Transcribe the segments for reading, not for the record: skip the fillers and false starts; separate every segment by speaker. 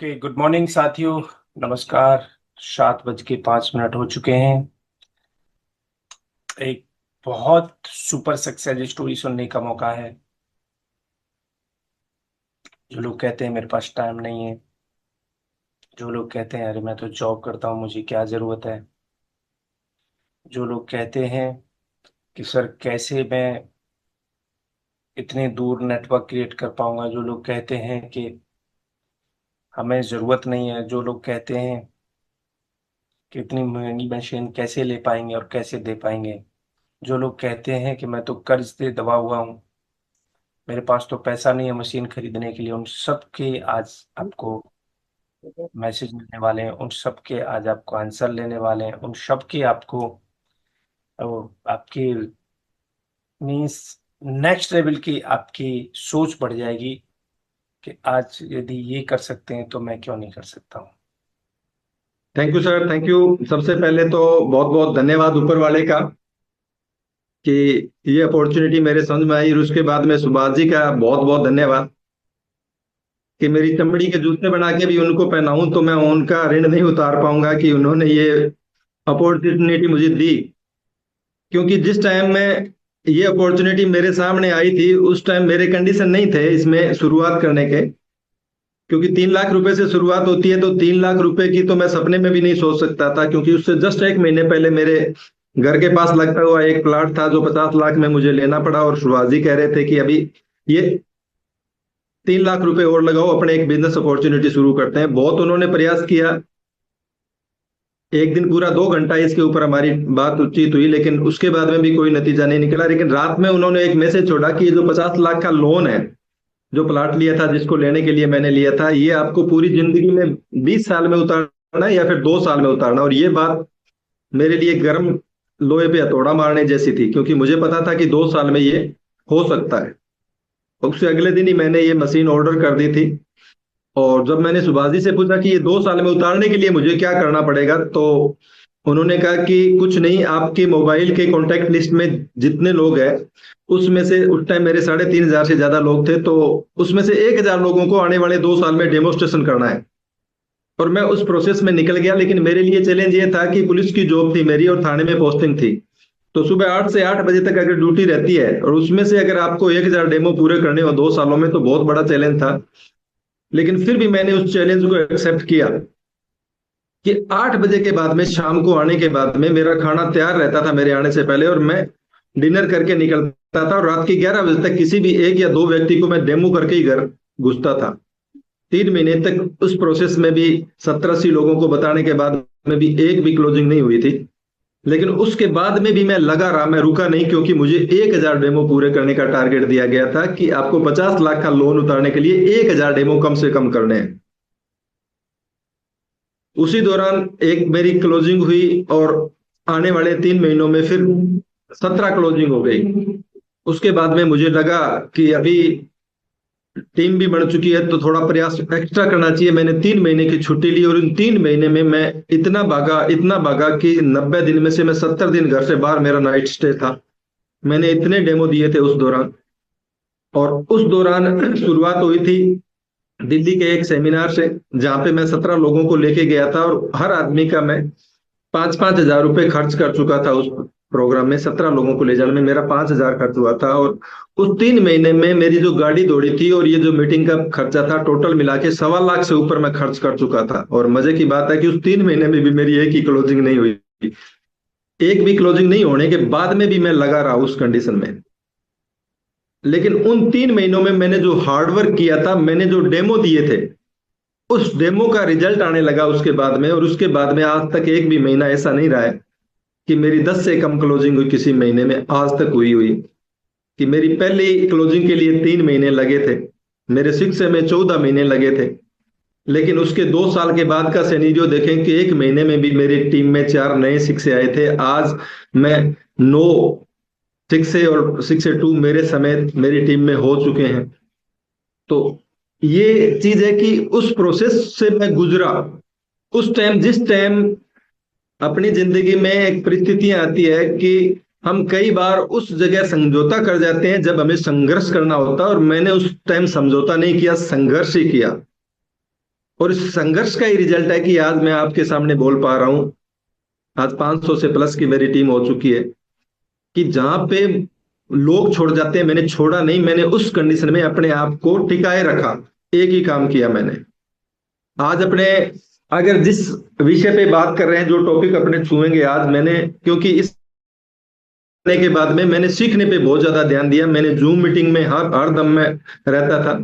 Speaker 1: Okay, good morning साथियों। नमस्कार। 7:05 हो चुके हैं। एक बहुत सुपर सक्सेस स्टोरी सुनने का मौका है। जो लोग कहते हैं मेरे पास टाइम नहीं है, जो लोग कहते हैं अरे मैं तो जॉब करता हूँ, मुझे क्या ज़रूरत है, जो लोग कहते हैं कि सर कैसे मैं इतने दूर नेटवर्क क्रिएट कर पाऊंगा, जो लोग कहते हैं कि हमें ज़रूरत नहीं है, जो लोग कहते हैं कि इतनी महंगी मशीन कैसे ले पाएंगे और कैसे दे पाएंगे, जो लोग कहते हैं कि मैं तो कर्ज से दबा हुआ हूँ, मेरे पास तो पैसा नहीं है मशीन खरीदने के लिए, उन सब के आज आपको मैसेज मिलने वाले हैं, उन सब के आज आपको आंसर लेने वाले हैं, उन सब के आपको आपकी मीन्स नेक्स्ट लेवल की आपकी सोच बढ़ जाएगी कि आज यदि ये कर सकते हैं तो मैं क्यों नहीं कर सकता हूँ।
Speaker 2: Thank you sir, thank you. सबसे पहले तो बहुत बहुत धन्यवाद ऊपर वाले का कि ये अपॉर्चुनिटी मेरे समझ में आई, और उसके बाद में सुभाष जी का बहुत बहुत धन्यवाद कि मेरी चमड़ी के जूते बना के भी उनको पहनाऊं तो मैं उनका ऋण नहीं उतार पाऊंगा कि उन्होंने ये अपॉर्चुनिटी मुझे दी। क्योंकि जिस टाइम में ये अपॉर्चुनिटी मेरे सामने आई थी उस टाइम मेरे कंडीशन नहीं थे इसमें शुरुआत करने के। क्योंकि 3 लाख रुपए से शुरुआत होती है, तो 3 लाख रुपए की तो मैं सपने में भी नहीं सोच सकता था, क्योंकि उससे जस्ट एक महीने पहले मेरे घर के पास लगता हुआ एक प्लाट था जो 50 लाख में मुझे लेना पड़ा, और शिवाजी कह रहे थे कि अभी ये 3 लाख रुपए और लगाओ, अपने एक बिजनेस अपॉर्चुनिटी शुरू करते हैं। बहुत उन्होंने प्रयास किया, एक दिन पूरा 2 घंटा इसके ऊपर हमारी बातचीत हुई, लेकिन उसके बाद में भी कोई नतीजा नहीं निकला। लेकिन रात में उन्होंने एक मैसेज छोड़ा कि ये जो 50 लाख का लोन है, जो प्लाट लिया था, जिसको लेने के लिए मैंने लिया था, ये आपको पूरी जिंदगी में 20 साल में उतारना है या फिर 2 साल में उतारना। और ये बात मेरे लिए गर्म लोहे पे हथौड़ा मारने जैसी थी, क्योंकि मुझे पता था कि 2 साल में ये हो सकता है। उससे अगले दिन ही मैंने ये मशीन ऑर्डर कर दी थी। और जब मैंने सुभाष जी से पूछा कि ये 2 साल में उतारने के लिए मुझे क्या करना पड़ेगा, तो उन्होंने कहा कि कुछ नहीं, आपके मोबाइल के कॉन्टेक्ट लिस्ट में जितने लोग हैं उसमें से, उस टाइम मेरे 3,500 से ज्यादा लोग थे, तो उसमें से 1,000 लोगों को आने वाले 2 साल में डेमोस्ट्रेशन करना है। और मैं उस प्रोसेस में निकल गया। लेकिन मेरे लिए चैलेंज ये था कि पुलिस की जॉब थी मेरी और थाने में पोस्टिंग थी, तो सुबह 8 से 8 बजे तक अगर ड्यूटी रहती है और उसमें से अगर आपको 1,000 डेमो पूरे करने हो 2 सालों में, तो बहुत बड़ा चैलेंज था। लेकिन फिर भी मैंने उस चैलेंज को एक्सेप्ट किया कि 8 बजे के बाद में, शाम को आने के बाद में, मेरा खाना तैयार रहता था मेरे आने से पहले, और मैं डिनर करके निकलता था, और रात के 11 बजे तक किसी भी एक या दो व्यक्ति को मैं डेमो करके ही घर घुसता था। 3 महीने तक उस प्रोसेस में भी 70-80 लोगों को बताने के बाद में भी एक भी क्लोजिंग नहीं हुई थी। लेकिन उसके बाद में भी मैं लगा रहा, मैं रुका नहीं, क्योंकि मुझे 1,000 डेमो पूरे करने का टारगेट दिया गया था कि आपको 50 लाख का लोन उतारने के लिए 1,000 डेमो कम से कम करने हैं। उसी दौरान एक मेरी क्लोजिंग हुई, और आने वाले 3 महीनों में फिर 17 क्लोजिंग हो गई। उसके बाद में मुझे लगा कि अभी टीम भी बढ़ चुकी है तो थोड़ा प्रयास एक्स्ट्रा करना चाहिए। मैंने 3 महीने की छुट्टी ली, और इन 3 महीने में मैं इतना भागा कि 90 दिन में से मैं 70 दिन घर से बाहर, मेरा नाइट स्टे था। मैंने इतने डेमो दिए थे उस दौरान। और उस दौरान शुरुआत हुई थी दिल्ली के एक सेमिनार से, जहां पे मैं 17 लोगों को लेके गया था, और हर आदमी का मैं 5-5 हजार रुपए खर्च कर चुका था उस प्रोग्राम में। 17 लोगों को ले जाने में मेरा 5 हजार खर्च हुआ था। और उस 3 महीने में मेरी जो गाड़ी दौड़ी थी और ये जो मीटिंग का खर्चा था, टोटल मिला के 1.25 लाख से ऊपर मैं खर्च कर चुका था। और मजे की बात है कि उस 3 महीने में भी मेरी एक ही क्लोजिंग नहीं हुई। एक भी क्लोजिंग नहीं होने के बाद में भी मैं लगा रहा उस कंडीशन में। लेकिन उन 3 महीनों में मैंने जो हार्डवर्क किया था, मैंने जो डेमो दिए थे, उस डेमो का रिजल्ट आने लगा उसके बाद में। और उसके बाद में आज तक एक भी महीना ऐसा नहीं रहा है कि मेरी 10 से कम क्लोजिंग हुई किसी महीने में आज तक हुई हुई। कि मेरी पहली क्लोजिंग के लिए 3 महीने लगे थे, मेरे शिक्षे में 14 महीने लगे थे। लेकिन उसके 2 साल के बाद का सिनेरियो देखें कि एक महीने में भी मेरी टीम में 4 नए शिक्षे आए थे। आज मैं 9 शिक्षे और शिक्षे 2 मेरे समेत मेरी टीम में हो चुके हैं। तो ये चीज है कि उस प्रोसेस से मैं गुजरा। उस टाइम, जिस टाइम अपनी जिंदगी में एक परिस्थितियां आती है कि हम कई बार उस जगह समझौता कर जाते हैं जब हमें संघर्ष करना होता है, और मैंने उस टाइम समझौता नहीं किया, संघर्ष ही किया। और इस संघर्ष का ही रिजल्ट है कि आज मैं आपके सामने बोल पा रहा हूं। आज 500 से प्लस की मेरी टीम हो चुकी है। कि जहां पे लोग छोड़ जाते हैं, मैंने छोड़ा नहीं, मैंने उस कंडीशन में अपने आप को टिकाए रखा। एक ही काम किया मैंने। आज अपने, अगर जिस विषय पे बात कर रहे हैं, जो टॉपिक अपने छुएंगे आज, मैंने क्योंकि इस करने के बाद में मैंने सीखने पे बहुत ज्यादा ध्यान दिया। मैंने जूम मीटिंग में हर दम में रहता था।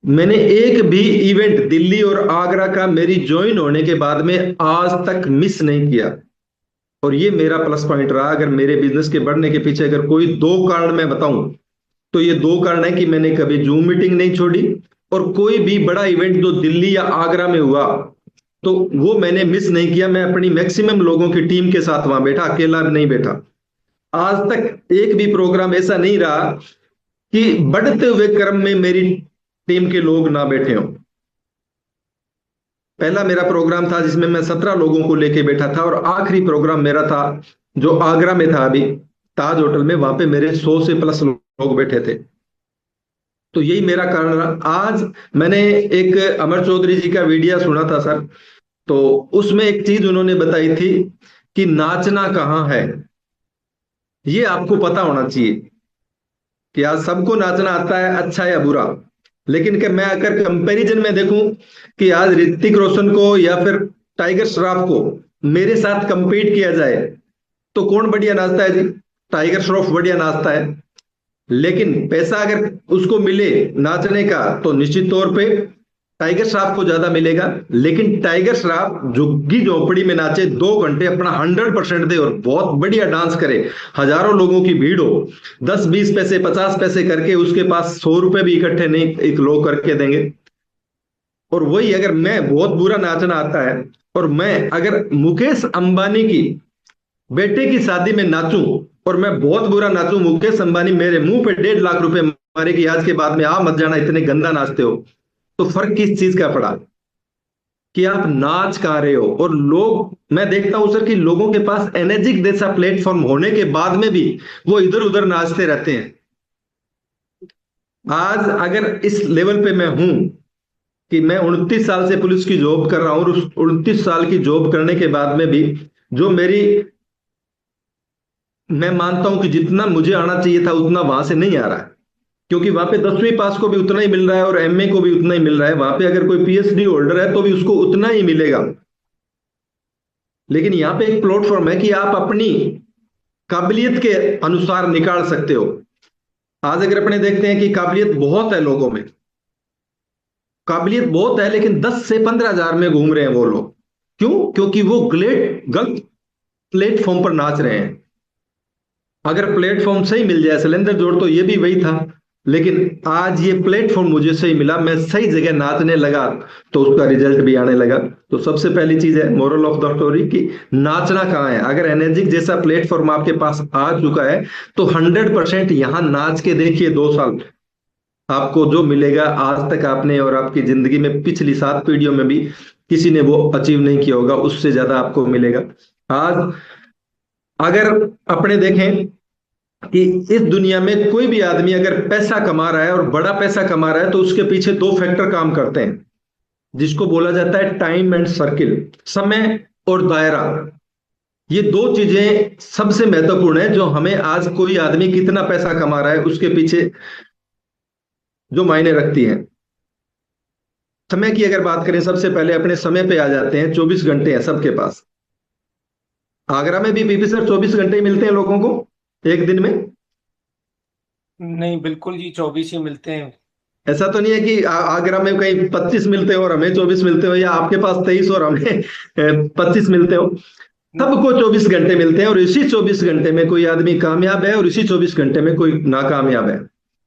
Speaker 2: मैंने एक भी इवेंट दिल्ली और आगरा का मेरी ज्वाइन होने के बाद में आज तक मिस नहीं किया। और ये मेरा प्लस पॉइंट रहा। अगर मेरे बिजनेस के बढ़ने के पीछे अगर कोई दो कारण मैं बताऊं, तो ये दो कारण है कि मैंने कभी जूम मीटिंग नहीं छोड़ी, और कोई भी बड़ा इवेंट जो दिल्ली या आगरा में हुआ तो वो मैंने मिस नहीं किया। मैं अपनी मैक्सिमम लोगों की टीम के साथ वहां बैठा, अकेला नहीं बैठा। आज तक एक भी प्रोग्राम ऐसा नहीं रहा कि बढ़ते हुए क्रम में मेरी टीम के लोग ना बैठे हों। पहला मेरा प्रोग्राम था जिसमें मैं 17 लोगों को लेके बैठा था, और आखिरी प्रोग्राम मेरा था जो आगरा में था अभी ताज होटल में, वहां पे मेरे 100 से प्लस लोग बैठे थे। तो यही मेरा कारण रहा। आज मैंने एक अमर चौधरी जी का वीडियो सुना था सर, तो उसमें एक चीज उन्होंने बताई थी कि नाचना कहाँ है। ये आपको पता होना चाहिए कि आज सबको नाचना आता है, अच्छा या बुरा। लेकिन कि मैं अगर कंपैरिजन में देखूं कि आज ऋतिक रोशन को या फिर टाइगर श्रॉफ को मेरे साथ कंपीट किया जाए, तो कौन बढ़िया नाचता है जी? टाइगर श्रॉफ बढ़िया नाचता है। लेकिन पैसा अगर उसको मिले नाचने का, तो निश्चित तौर पे टाइगर श्रॉफ को ज्यादा मिलेगा। लेकिन टाइगर श्रॉफ झुग्गी झोपड़ी में नाचे 2 घंटे, अपना 100% दे और बहुत बढ़िया डांस करे, हजारों लोगों की भीड़ हो, 10-20 पैसे 50 पैसे करके उसके पास 100 रुपए भी इकट्ठे नहीं एक लोग करके देंगे। और वही अगर मैं बहुत बुरा नाचना आता है, और मैं अगर मुकेश अंबानी की बेटे की शादी में नाचूं और मैं बहुत बुरा नाचूं, मुकेश अंबानी मेरे मुंह पे 1.5 लाख रुपए मारे कि आज के बाद में आप मत जाना, इतने गंदा नाचते हो, तो फर्क किस चीज का पड़ा? कि आप नाच कहाँ रहे हो। और लोग, मैं देखता हूं सर कि लोगों के पास एनर्जिक जैसा प्लेटफॉर्म होने के बाद में भी वो इधर उधर नाचते रहते हैं। आज अगर इस लेवल पे मैं हूं कि मैं 29 साल से पुलिस की जॉब कर रहा हूं, और उस 29 साल की जॉब करने के बाद में भी जो मेरी, मैं मानता हूं कि जितना मुझे आना चाहिए था उतना वहां से नहीं आ रहा है। क्योंकि वहां पे 10वीं पास को भी उतना ही मिल रहा है और एमए को भी उतना ही मिल रहा है। वहां पे अगर कोई पीएचडी होल्डर है तो भी उसको उतना ही मिलेगा। लेकिन यहाँ पे एक प्लेटफॉर्म है कि आप अपनी काबिलियत के अनुसार निकाल सकते हो। आज अगर अपने देखते हैं कि काबिलियत बहुत है लोगों में, काबिलियत बहुत है, लेकिन 10 से 15 हजार में घूम रहे हैं वो लोग। क्यों? क्योंकि वो गलत प्लेटफॉर्म पर नाच रहे हैं। अगर प्लेटफॉर्म सही मिल जाए, सिलेंडर जोड़ तो ये भी वही था, लेकिन आज ये प्लेटफॉर्म मुझे सही मिला, मैं सही जगह नाचने लगा, तो उसका रिजल्ट भी आने लगा। तो सबसे पहली चीज है मोरल ऑफ द स्टोरी कि नाचना कहाँ है। अगर एनर्जिक जैसा प्लेटफॉर्म आपके पास आ चुका है, तो 100% यहां नाच के देखिए 2 साल, आपको जो मिलेगा आज तक आपने और आपकी जिंदगी में पिछली 7 पीढ़ियों में भी किसी ने वो अचीव नहीं किया होगा, उससे ज्यादा आपको मिलेगा। आज अगर अपने देखें कि इस दुनिया में कोई भी आदमी अगर पैसा कमा रहा है और बड़ा पैसा कमा रहा है, तो उसके पीछे 2 फैक्टर काम करते हैं, जिसको बोला जाता है टाइम एंड सर्किल, समय और दायरा। ये दो चीजें सबसे महत्वपूर्ण है, जो हमें आज कोई आदमी कितना पैसा कमा रहा है उसके पीछे जो मायने रखती है। समय की अगर बात करें, सबसे पहले अपने समय पे आ जाते हैं। 24 घंटे हैं सबके पास। आगरा में भी बीबी सर 24 घंटे ही मिलते हैं लोगों को एक दिन में।
Speaker 1: नहीं, बिल्कुल जी, 24 ही मिलते हैं।
Speaker 2: ऐसा तो नहीं है कि आगरा में कहीं 25 मिलते हो और हमें 24 मिलते हो, या आपके पास 23 और हमें 25 मिलते हो। सबको 24 घंटे मिलते हैं, और इसी 24 घंटे में कोई आदमी कामयाब है और इसी 24 घंटे में कोई नाकामयाब है।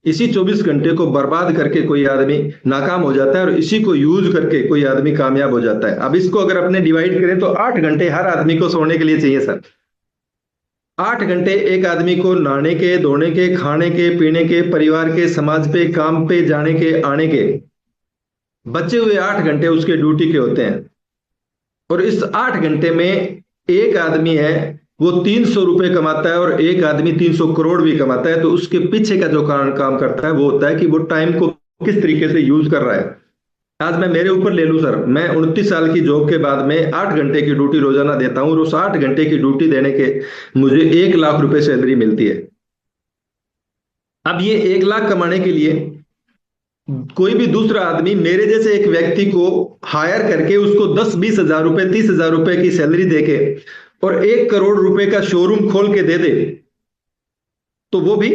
Speaker 2: इसी 24 घंटे को बर्बाद करके कोई आदमी नाकाम हो जाता है, और इसी को यूज करके कोई आदमी कामयाब हो जाता है। अब इसको अगर अपने डिवाइड करें तो 8 घंटे हर आदमी को सोने के लिए चाहिए सर। 8 घंटे एक आदमी को नहाने के, धोने के, खाने के, पीने के, परिवार के, समाज पे, काम पे जाने के, आने के, बचे हुए 8 घंटे उसके ड्यूटी के होते हैं। और इस 8 घंटे में एक आदमी है वो 300 रुपए कमाता है, और एक आदमी 300 करोड़ भी कमाता है। तो उसके पीछे का जो कारण काम करता है वो होता है कि वो टाइम को किस तरीके से यूज कर रहा है। आज मैं मेरे ऊपर ले लूं सर, मैं 29 साल की जॉब के बाद में 8 घंटे की ड्यूटी रोजाना देता हूं, और उस 8 घंटे की ड्यूटी देने के मुझे 1 लाख रुपए सैलरी मिलती है। अब ये 1 लाख कमाने के लिए कोई भी दूसरा आदमी मेरे जैसे एक व्यक्ति को हायर करके उसको 10-20 हजार रुपए 30 हजार रुपए की सैलरी देके और 1 करोड़ रुपए का शोरूम खोल के दे दे, तो वो भी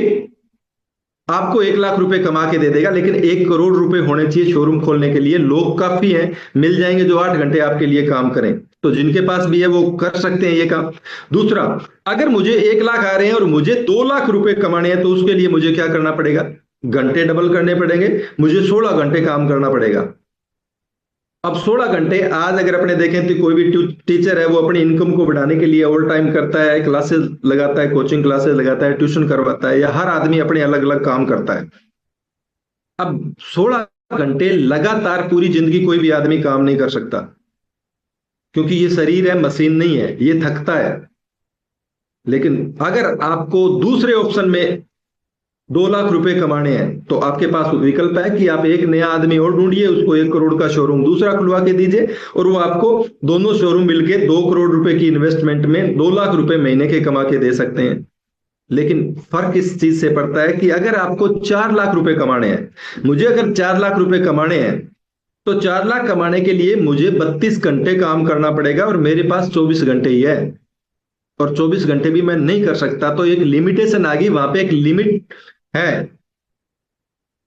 Speaker 2: आपको 1 लाख रुपए कमा के दे देगा। लेकिन 1 करोड़ रुपए होने चाहिए शोरूम खोलने के लिए। लोग काफी हैं, मिल जाएंगे जो 8 घंटे आपके लिए काम करें। तो जिनके पास भी है वो कर सकते हैं ये काम। दूसरा, अगर मुझे 1 लाख आ रहे हैं और मुझे 2 लाख रुपए कमाने हैं, तो उसके लिए मुझे क्या करना पड़ेगा? घंटे डबल करने पड़ेंगे, मुझे 16 घंटे काम करना पड़ेगा। अब 16 घंटे आज अगर अपने देखें तो कोई भी टीचर है वो अपनी इनकम को बढ़ाने के लिए ओवर टाइम करता है, क्लासेस लगाता है, कोचिंग क्लासेस लगाता है, ट्यूशन करवाता है, या हर आदमी अपने अलग अलग काम करता है। अब 16 घंटे लगातार पूरी जिंदगी कोई भी आदमी काम नहीं कर सकता, क्योंकि ये शरीर है, मशीन नहीं है, ये थकता है। लेकिन अगर आपको दूसरे ऑप्शन में 2 लाख रुपए कमाने हैं, तो आपके पास विकल्प है कि आप एक नया आदमी और ढूंढिए, उसको 1 करोड़ का शोरूम दूसरा खुलवा के दीजिए, और वो आपको दोनों शोरूम मिलके 2 करोड़ रुपए की इन्वेस्टमेंट में 2 लाख रुपए महीने के कमा के दे सकते हैं। लेकिन फर्क इस चीज से पड़ता है कि अगर आपको 4 लाख रुपए कमाने हैं, मुझे अगर 4 लाख रुपए कमाने हैं, तो 4 लाख कमाने के लिए मुझे 32 घंटे काम करना पड़ेगा, और मेरे पास 24 घंटे ही है, और 24 घंटे भी मैं नहीं कर सकता। तो एक लिमिटेशन आ गई वहां पे, एक लिमिट है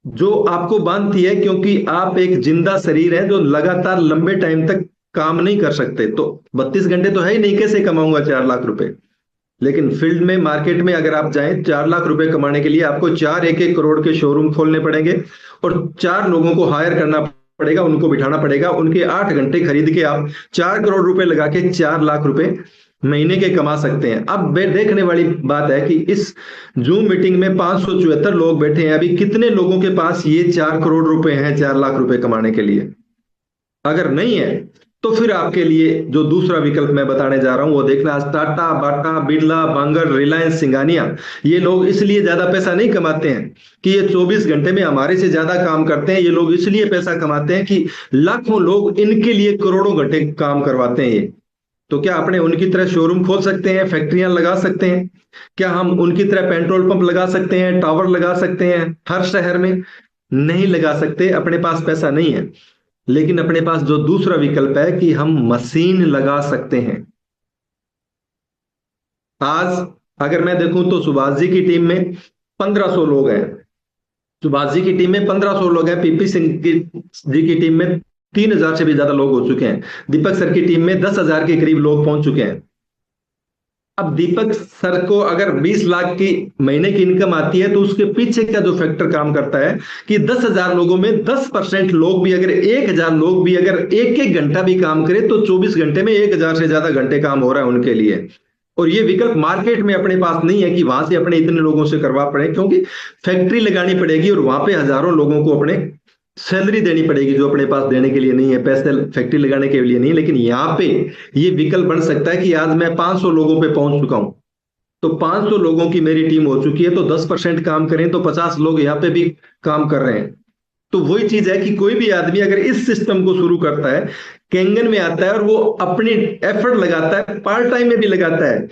Speaker 2: जो आपको बांधती है, क्योंकि आप एक जिंदा शरीर है जो लगातार लंबे टाइम तक काम नहीं कर सकते। तो 32 घंटे तो है ही नहीं, कैसे कमाऊंगा 4 लाख रुपए? लेकिन फील्ड में, मार्केट में अगर आप जाएं, 4 लाख रुपए कमाने के लिए आपको 4 1 1 करोड़ के शोरूम खोलने पड़ेंगे, और 4 लोगों को हायर करना पड़ेगा, उनको बिठाना पड़ेगा, उनके 8 घंटे खरीद के आप 4 करोड़ रुपए लगा के 4 लाख रुपए महीने के कमा सकते हैं। अब देखने वाली बात है कि इस जूम मीटिंग में 574 लोग बैठे हैं, अभी कितने लोगों के पास ये 4 करोड़ रुपए हैं 4 लाख रुपए कमाने के लिए? अगर नहीं है, तो फिर आपके लिए जो दूसरा विकल्प मैं बताने जा रहा हूं वो देखना। टाटा, बाटा, बिरला, बांगर, रिलायंस, सिंगानिया, ये लोग इसलिए ज्यादा पैसा नहीं कमाते हैं कि ये 24 घंटे में हमारे से ज्यादा काम करते हैं। ये लोग इसलिए पैसा कमाते हैं कि लाखों लोग इनके लिए करोड़ों घंटे काम करवाते हैं ये। तो क्या अपने उनकी तरह शोरूम खोल सकते हैं, फैक्ट्रियां लगा सकते हैं? क्या हम उनकी तरह पेट्रोल पंप लगा सकते हैं, टावर लगा सकते हैं हर शहर में? नहीं लगा सकते, अपने पास पैसा नहीं है। लेकिन अपने पास जो दूसरा विकल्प है कि हम मशीन लगा सकते हैं। आज अगर मैं देखूं तो सुभाष जी की टीम में 1500 लोग हैं, सुभाष जी की टीम में 1500 लोग हैं, पीपी सिंह जी की टीम में 3000 से भी ज्यादा लोग हो चुके हैं, दीपक सर की टीम में 10,000 के करीब लोग पहुंच चुके हैं। अब दीपक सर को अगर 20 लाख की महीने की इनकम आती है, तो उसके पीछे का जो फैक्टर काम करता है कि 10,000 लोगों में 10% लोग भी, अगर 1,000 लोग भी अगर एक एक घंटा भी काम करें, तो 24 घंटे में 1,000 से ज्यादा घंटे काम हो रहा है उनके लिए। और ये विकल्प मार्केट में अपने पास नहीं है कि वहां से अपने इतने लोगों से करवा पड़े, क्योंकि फैक्ट्री लगानी पड़ेगी और वहां पे हजारों लोगों को अपने सैलरी देनी पड़ेगी, जो अपने पास देने के लिए नहीं है, पैसे फैक्ट्री लगाने के लिए नहीं। लेकिन यहाँ पे ये विकल्प बन सकता है कि आज मैं 500 लोगों पे पहुंच चुका हूं, तो 500 लोगों की मेरी टीम हो चुकी है, तो 10% काम करें तो 50 लोग यहाँ पे भी काम कर रहे हैं। तो वही चीज है कि कोई भी आदमी अगर इस सिस्टम को शुरू करता है, कैंगन में आता है और वो अपनी एफर्ट लगाता है, पार्ट टाइम में भी लगाता है,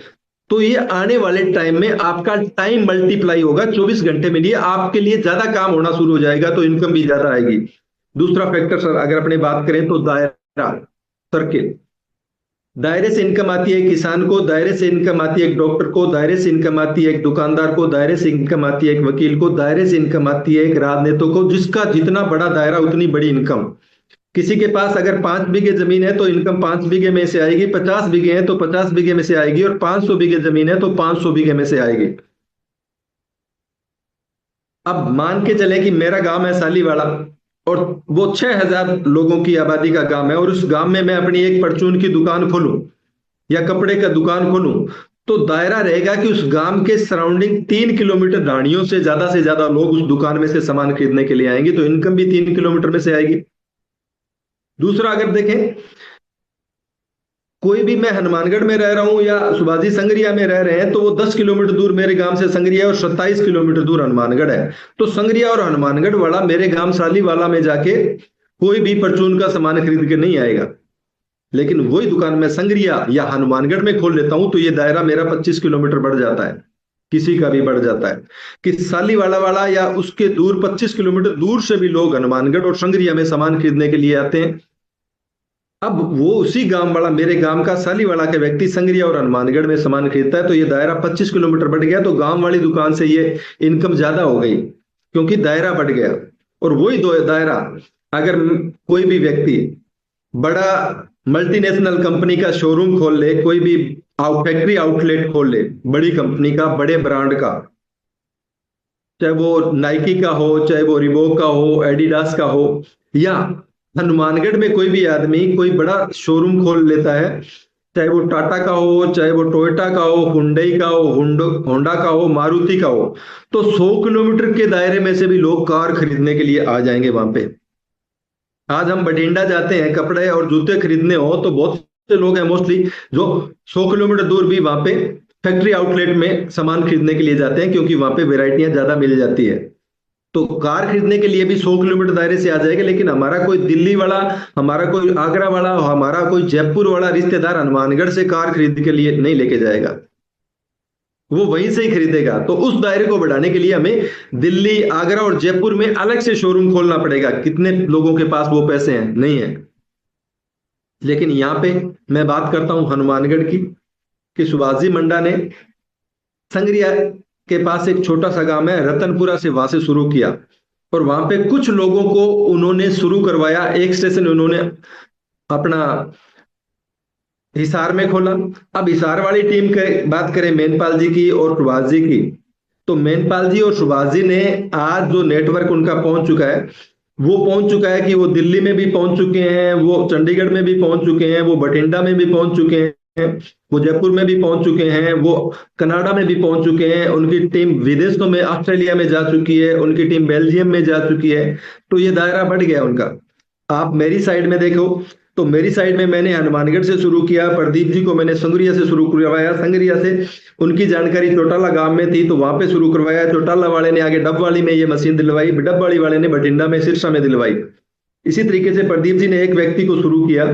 Speaker 2: तो ये आने वाले टाइम में आपका टाइम मल्टीप्लाई होगा। 24 घंटे में लिए आपके लिए ज्यादा काम होना शुरू हो जाएगा, तो इनकम भी ज्यादा आएगी। दूसरा फैक्टर सर अगर अपने बात करें तो दायरा, सर्किल, दायरे से इनकम आती है किसान को, दायरे से इनकम आती है एक डॉक्टर को, दायरे से इनकम आती है एक दुकानदार को, दायरे से इनकम आती है एक वकील को, दायरे से इनकम आती है एक राजनेता को। जिसका जितना बड़ा दायरा उतनी बड़ी इनकम। किसी के पास अगर 5 बीघे जमीन है तो इनकम 5 बीघे में से आएगी, 50 बीघे है तो 50 बीघे में से आएगी, और 500 बीघे जमीन है तो 500 बीघे में से आएगी। अब मान के चले कि मेरा गांव है सालीवाड़ा, और वो 6,000 लोगों की आबादी का गांव है, और उस गांव में मैं अपनी एक परचून की दुकान खोलूं या कपड़े का दुकान खोलूं, तो दायरा रहेगा कि उस गांव के सराउंडिंग 3 किलोमीटर धाड़ियों से ज्यादा लोग उस दुकान में से सामान खरीदने के लिए आएंगे, तो इनकम भी 3 किलोमीटर में से आएगी। दूसरा अगर देखें, कोई भी, मैं हनुमानगढ़ में रह रहा हूं या सुभाजी संगरिया में रह रहे हैं, तो वो 10 किलोमीटर दूर मेरे गांव से संगरिया है और 27 किलोमीटर दूर हनुमानगढ़ है। तो संगरिया और हनुमानगढ़ वाला मेरे गांव सालीवाला में जाके कोई भी परचून का सामान खरीद के नहीं आएगा। लेकिन वही दुकान मैं संग्रिया या हनुमानगढ़ में खोल लेता हूं तो ये दायरा मेरा 25 किलोमीटर बढ़ जाता है, किसी का भी बढ़ जाता है। कि सालीवाला वाला या उसके दूर 25 किलोमीटर दूर से भी लोग हनुमानगढ़ और संग्रिया में सामान खरीदने के लिए आते हैं। अब वो उसी गांव वाला, मेरे गांव का सालीवाला के व्यक्ति संग्रिया और हनुमानगढ़ में सामान खरीदता है, तो ये दायरा 25 किलोमीटर बढ़ गया, तो गांव वाली दुकान से ये इनकम ज्यादा हो गई, क्योंकि दायरा बढ़ गया। और वही दो दायरा अगर कोई भी व्यक्ति बड़ा मल्टीनेशनल कंपनी का शोरूम खोल ले, कोई भी फैक्ट्री आउटलेट खोल ले, बड़ी कंपनी का, बड़े ब्रांड का, चाहे वो नाइकी का हो, चाहे वो रिबोक का हो, एडिडास का हो, या हनुमानगढ़ में कोई भी आदमी कोई बड़ा शोरूम खोल लेता है, चाहे वो टाटा का हो, चाहे वो टोयोटा का हो, हुंडई का हो, होंडा का हो, मारुति का हो, तो 100 किलोमीटर के दायरे में से भी लोग कार खरीदने के लिए आ जाएंगे वहां पे। आज हम बठिंडा जाते हैं कपड़े और जूते खरीदने हो, तो बहुत से लोग हैं मोस्टली जो 100 किलोमीटर दूर भी वहां पे फैक्ट्री आउटलेट में सामान खरीदने के लिए जाते हैं, क्योंकि वहां पे वेराइटियां ज्यादा मिल जाती है। तो कार खरीदने के लिए भी 100 किलोमीटर दायरे से आ जाएगा, लेकिन हमारा कोई दिल्ली वाला, हमारा कोई आगरा वाला, हमारा कोई जयपुर वाला रिश्तेदार हनुमानगढ़ से कार खरीद के लिए नहीं लेके जाएगा, वो वहीं से ही खरीदेगा। तो उस दायरे को बढ़ाने के लिए हमें दिल्ली, आगरा और जयपुर में अलग से शोरूम खोलना पड़ेगा। कितने लोगों के पास वो पैसे हैं? नहीं है। लेकिन यहाँ पे मैं बात करता हूं हनुमानगढ़ की, कि सुभाष जी मंडा ने संग्रिया के पास एक छोटा सा गांव है रतनपुरा से, वहां से शुरू किया, और वहां पे कुछ लोगों को उन्होंने शुरू करवाया। एक स्टेशन उन्होंने अपना हिसार में खोला। अब हिसार वाली टीम की बात करें मेनपाल जी की और सुभाष जी की, तो मेनपाल जी और सुभाष जी ने आज जो नेटवर्क उनका पहुंच चुका है, वो पहुंच चुका है कि वो दिल्ली में भी पहुंच चुके हैं, वो चंडीगढ़ में भी पहुंच चुके हैं, वो बठिंडा में भी पहुंच चुके हैं, वो जयपुर में भी पहुंच चुके हैं, वो कनाडा में भी पहुंच चुके हैं, उनकी टीम विदेशों में, ऑस्ट्रेलिया में जा चुकी है, उनकी टीम बेल्जियम में जा चुकी है। तो ये दायरा बढ़ गया उनका। आप मेरी साइड में देखो, तो मेरी साइड में मैंने हनुमानगढ़ से शुरू किया, प्रदीप जी को मैंने संगरिया से शुरू करवाया, संगरिया से उनकी जानकारी चौटाला गांव में थी तो वहां पे शुरू करवाया, चौटाला वाले ने आगे डबवाली में ये मशीन दिलवाई, डबवाली वाले ने बठिंडा में, सिरसा में दिलवाई। इसी तरीके से प्रदीप जी ने एक व्यक्ति को शुरू किया,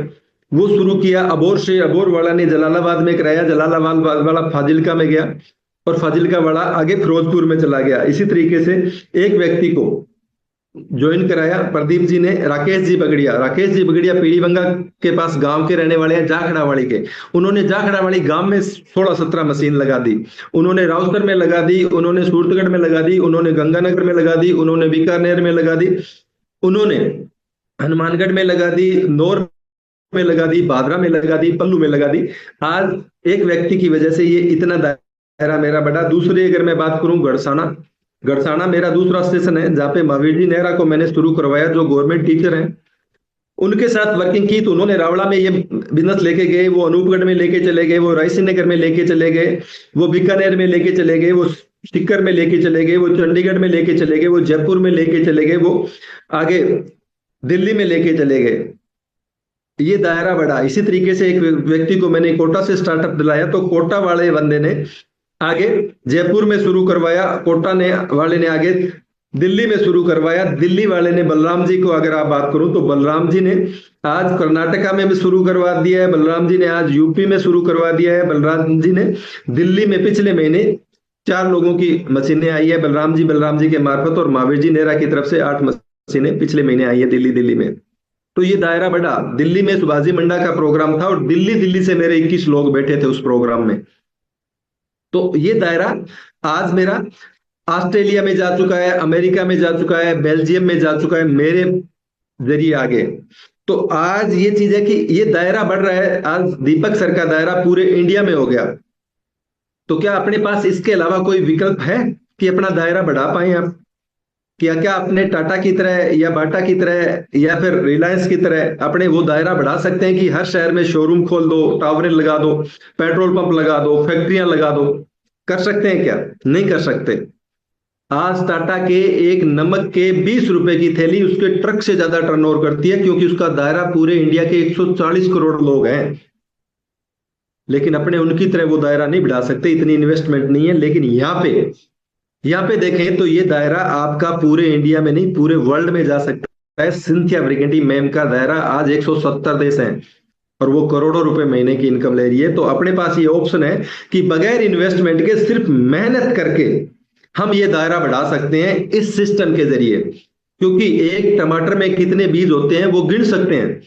Speaker 2: वो शुरू किया अबोर से, अबोर वाला ने जलालाबाद में कराया, जलालाबाद वाला फाजिलका में गया, और फाजिलका वाला आगे फिरोजपुर में चला गया। इसी तरीके से एक व्यक्ति को ज्वाइन कराया प्रदीप जी ने, राकेश जी बगड़िया। राकेश जी बगड़िया पीड़ीबंगा के पास गांव के रहने वाले हैं, जाखड़ावाड़ी के। उन्होंने जाखड़ावाड़ी गांव में 16-17 मशीन लगा दी, उन्होंने राउतर में लगा दी, उन्होंने सूरतगढ़ में लगा दी, उन्होंने गंगानगर में लगा दी, उन्होंने बीकानेर में लगा दी, उन्होंने हनुमानगढ़ में लगा दी, नौर में लगा दी, भादरा में लगा दी, पल्लू में लगा दी। आज एक व्यक्ति की वजह से ये इतना दायरा मेरा बढ़ा। दूसरी अगर मैं बात करूं, गड़साना, गड़साना मेरा दूसरा स्टेशन है जहाँ पे महावीर जी नेहरा को मैंने शुरू करवाया, जो गवर्नमेंट टीचर हैं, उनके साथ वर्किंग की। तो उन्होंने रावड़ा में ये बिजनेस लेके गए, वो अनूपगढ़ में लेके चले गए, वो रायसी नगर में लेके चले गए, वो बीकानेर में लेके चले गए, वो सीकर में लेके चले गए, वो चंडीगढ़ में लेके चले गए, वो जयपुर में लेके चले गए, वो आगे दिल्ली में लेके चले गए। ये दायरा बढ़ा। इसी तरीके से एक व्यक्ति को मैंने कोटा से स्टार्टअप दिलाया, तो कोटा वाले बंदे ने आगे जयपुर में शुरू करवाया, कोटा ने वाले ने आगे दिल्ली में शुरू करवाया, दिल्ली वाले ने, बलराम जी को अगर आप बात करूं तो बलराम जी ने आज कर्नाटका में भी शुरू करवा दिया है, बलराम जी ने आज यूपी में शुरू करवा दिया है, बलराम जी ने दिल्ली में पिछले महीने 4 लोगों की मशीनें आई है, बलराम जी के मार्फत, और महावीर जी नेहरा की तरफ से 8 मशीनें पिछले महीने आई है दिल्ली में। तो ये दायरा बढ़ा। दिल्ली में सुभाष जी मंडा का प्रोग्राम था, और दिल्ली से मेरे 21 लोग बैठे थे उस प्रोग्राम में। तो ये दायरा आज मेरा ऑस्ट्रेलिया में जा चुका है, अमेरिका में जा चुका है, बेल्जियम में जा चुका है, मेरे जरिए आगे। तो आज ये चीज है कि ये दायरा बढ़ रहा है। आज दीपक सर का दायरा पूरे इंडिया में हो गया। तो क्या अपने पास इसके अलावा कोई विकल्प है कि अपना दायरा बढ़ा पाए आप? क्या अपने टाटा की तरह या बाटा की तरह या फिर रिलायंस की तरह अपने वो दायरा बढ़ा सकते हैं कि हर शहर में शोरूम खोल दो, टावरें लगा दो, पेट्रोल पंप लगा दो, फैक्ट्रियां लगा दो? कर सकते हैं क्या? नहीं कर सकते। आज टाटा के एक नमक के 20 रुपए की थैली उसके ट्रक से ज्यादा टर्नओवर करती है, क्योंकि उसका दायरा पूरे इंडिया के 140 करोड़ लोग हैं। लेकिन अपने उनकी तरह वो दायरा नहीं बढ़ा सकते, इतनी इन्वेस्टमेंट नहीं है। लेकिन यहाँ पे देखें तो ये दायरा आपका पूरे इंडिया में नहीं, पूरे वर्ल्ड में जा सकता है सिंथिया ब्रिगेंटी मैम का दायरा आज 170 देश हैं और वो करोड़ों रुपए महीने की इनकम ले रही है। तो अपने पास ये ऑप्शन है कि बगैर इन्वेस्टमेंट के सिर्फ मेहनत करके हम ये दायरा बढ़ा सकते हैं इस सिस्टम के जरिए। क्योंकि एक टमाटर में कितने बीज होते हैं वो गिन सकते हैं,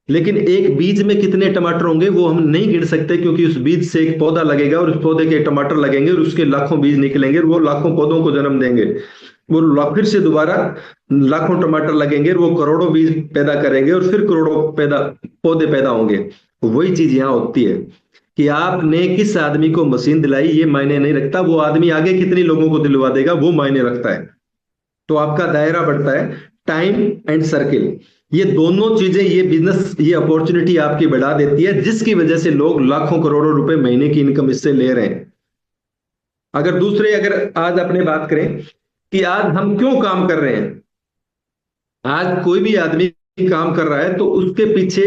Speaker 2: लेकिन एक बीज में कितने टमाटर होंगे वो हम नहीं गिन सकते, क्योंकि उस बीज से एक पौधा लगेगा और उस पौधे के टमाटर लगेंगे और उसके लाखों बीज निकलेंगे और वो लाखों पौधों को जन्म देंगे। वो फिर से दोबारा लाखों टमाटर लगेंगे और वो करोड़ों बीज पैदा करेंगे और फिर करोड़ों पौधे पैदा होंगे। वही चीज यहाँ होती है कि आपने किस आदमी को मशीन दिलाई ये मायने नहीं रखता, वो आदमी आगे कितने लोगों को दिलवा देगा वो मायने रखता है। तो आपका दायरा बढ़ता है, टाइम एंड सर्किल, ये दोनों चीजें, ये बिजनेस, ये अपॉर्चुनिटी आपकी बढ़ा देती है, जिसकी वजह से लोग लाखों करोड़ों रुपए महीने की इनकम इससे ले रहे हैं। अगर आज अपने बात करें कि आज हम क्यों काम कर रहे हैं, आज कोई भी आदमी काम कर रहा है तो उसके पीछे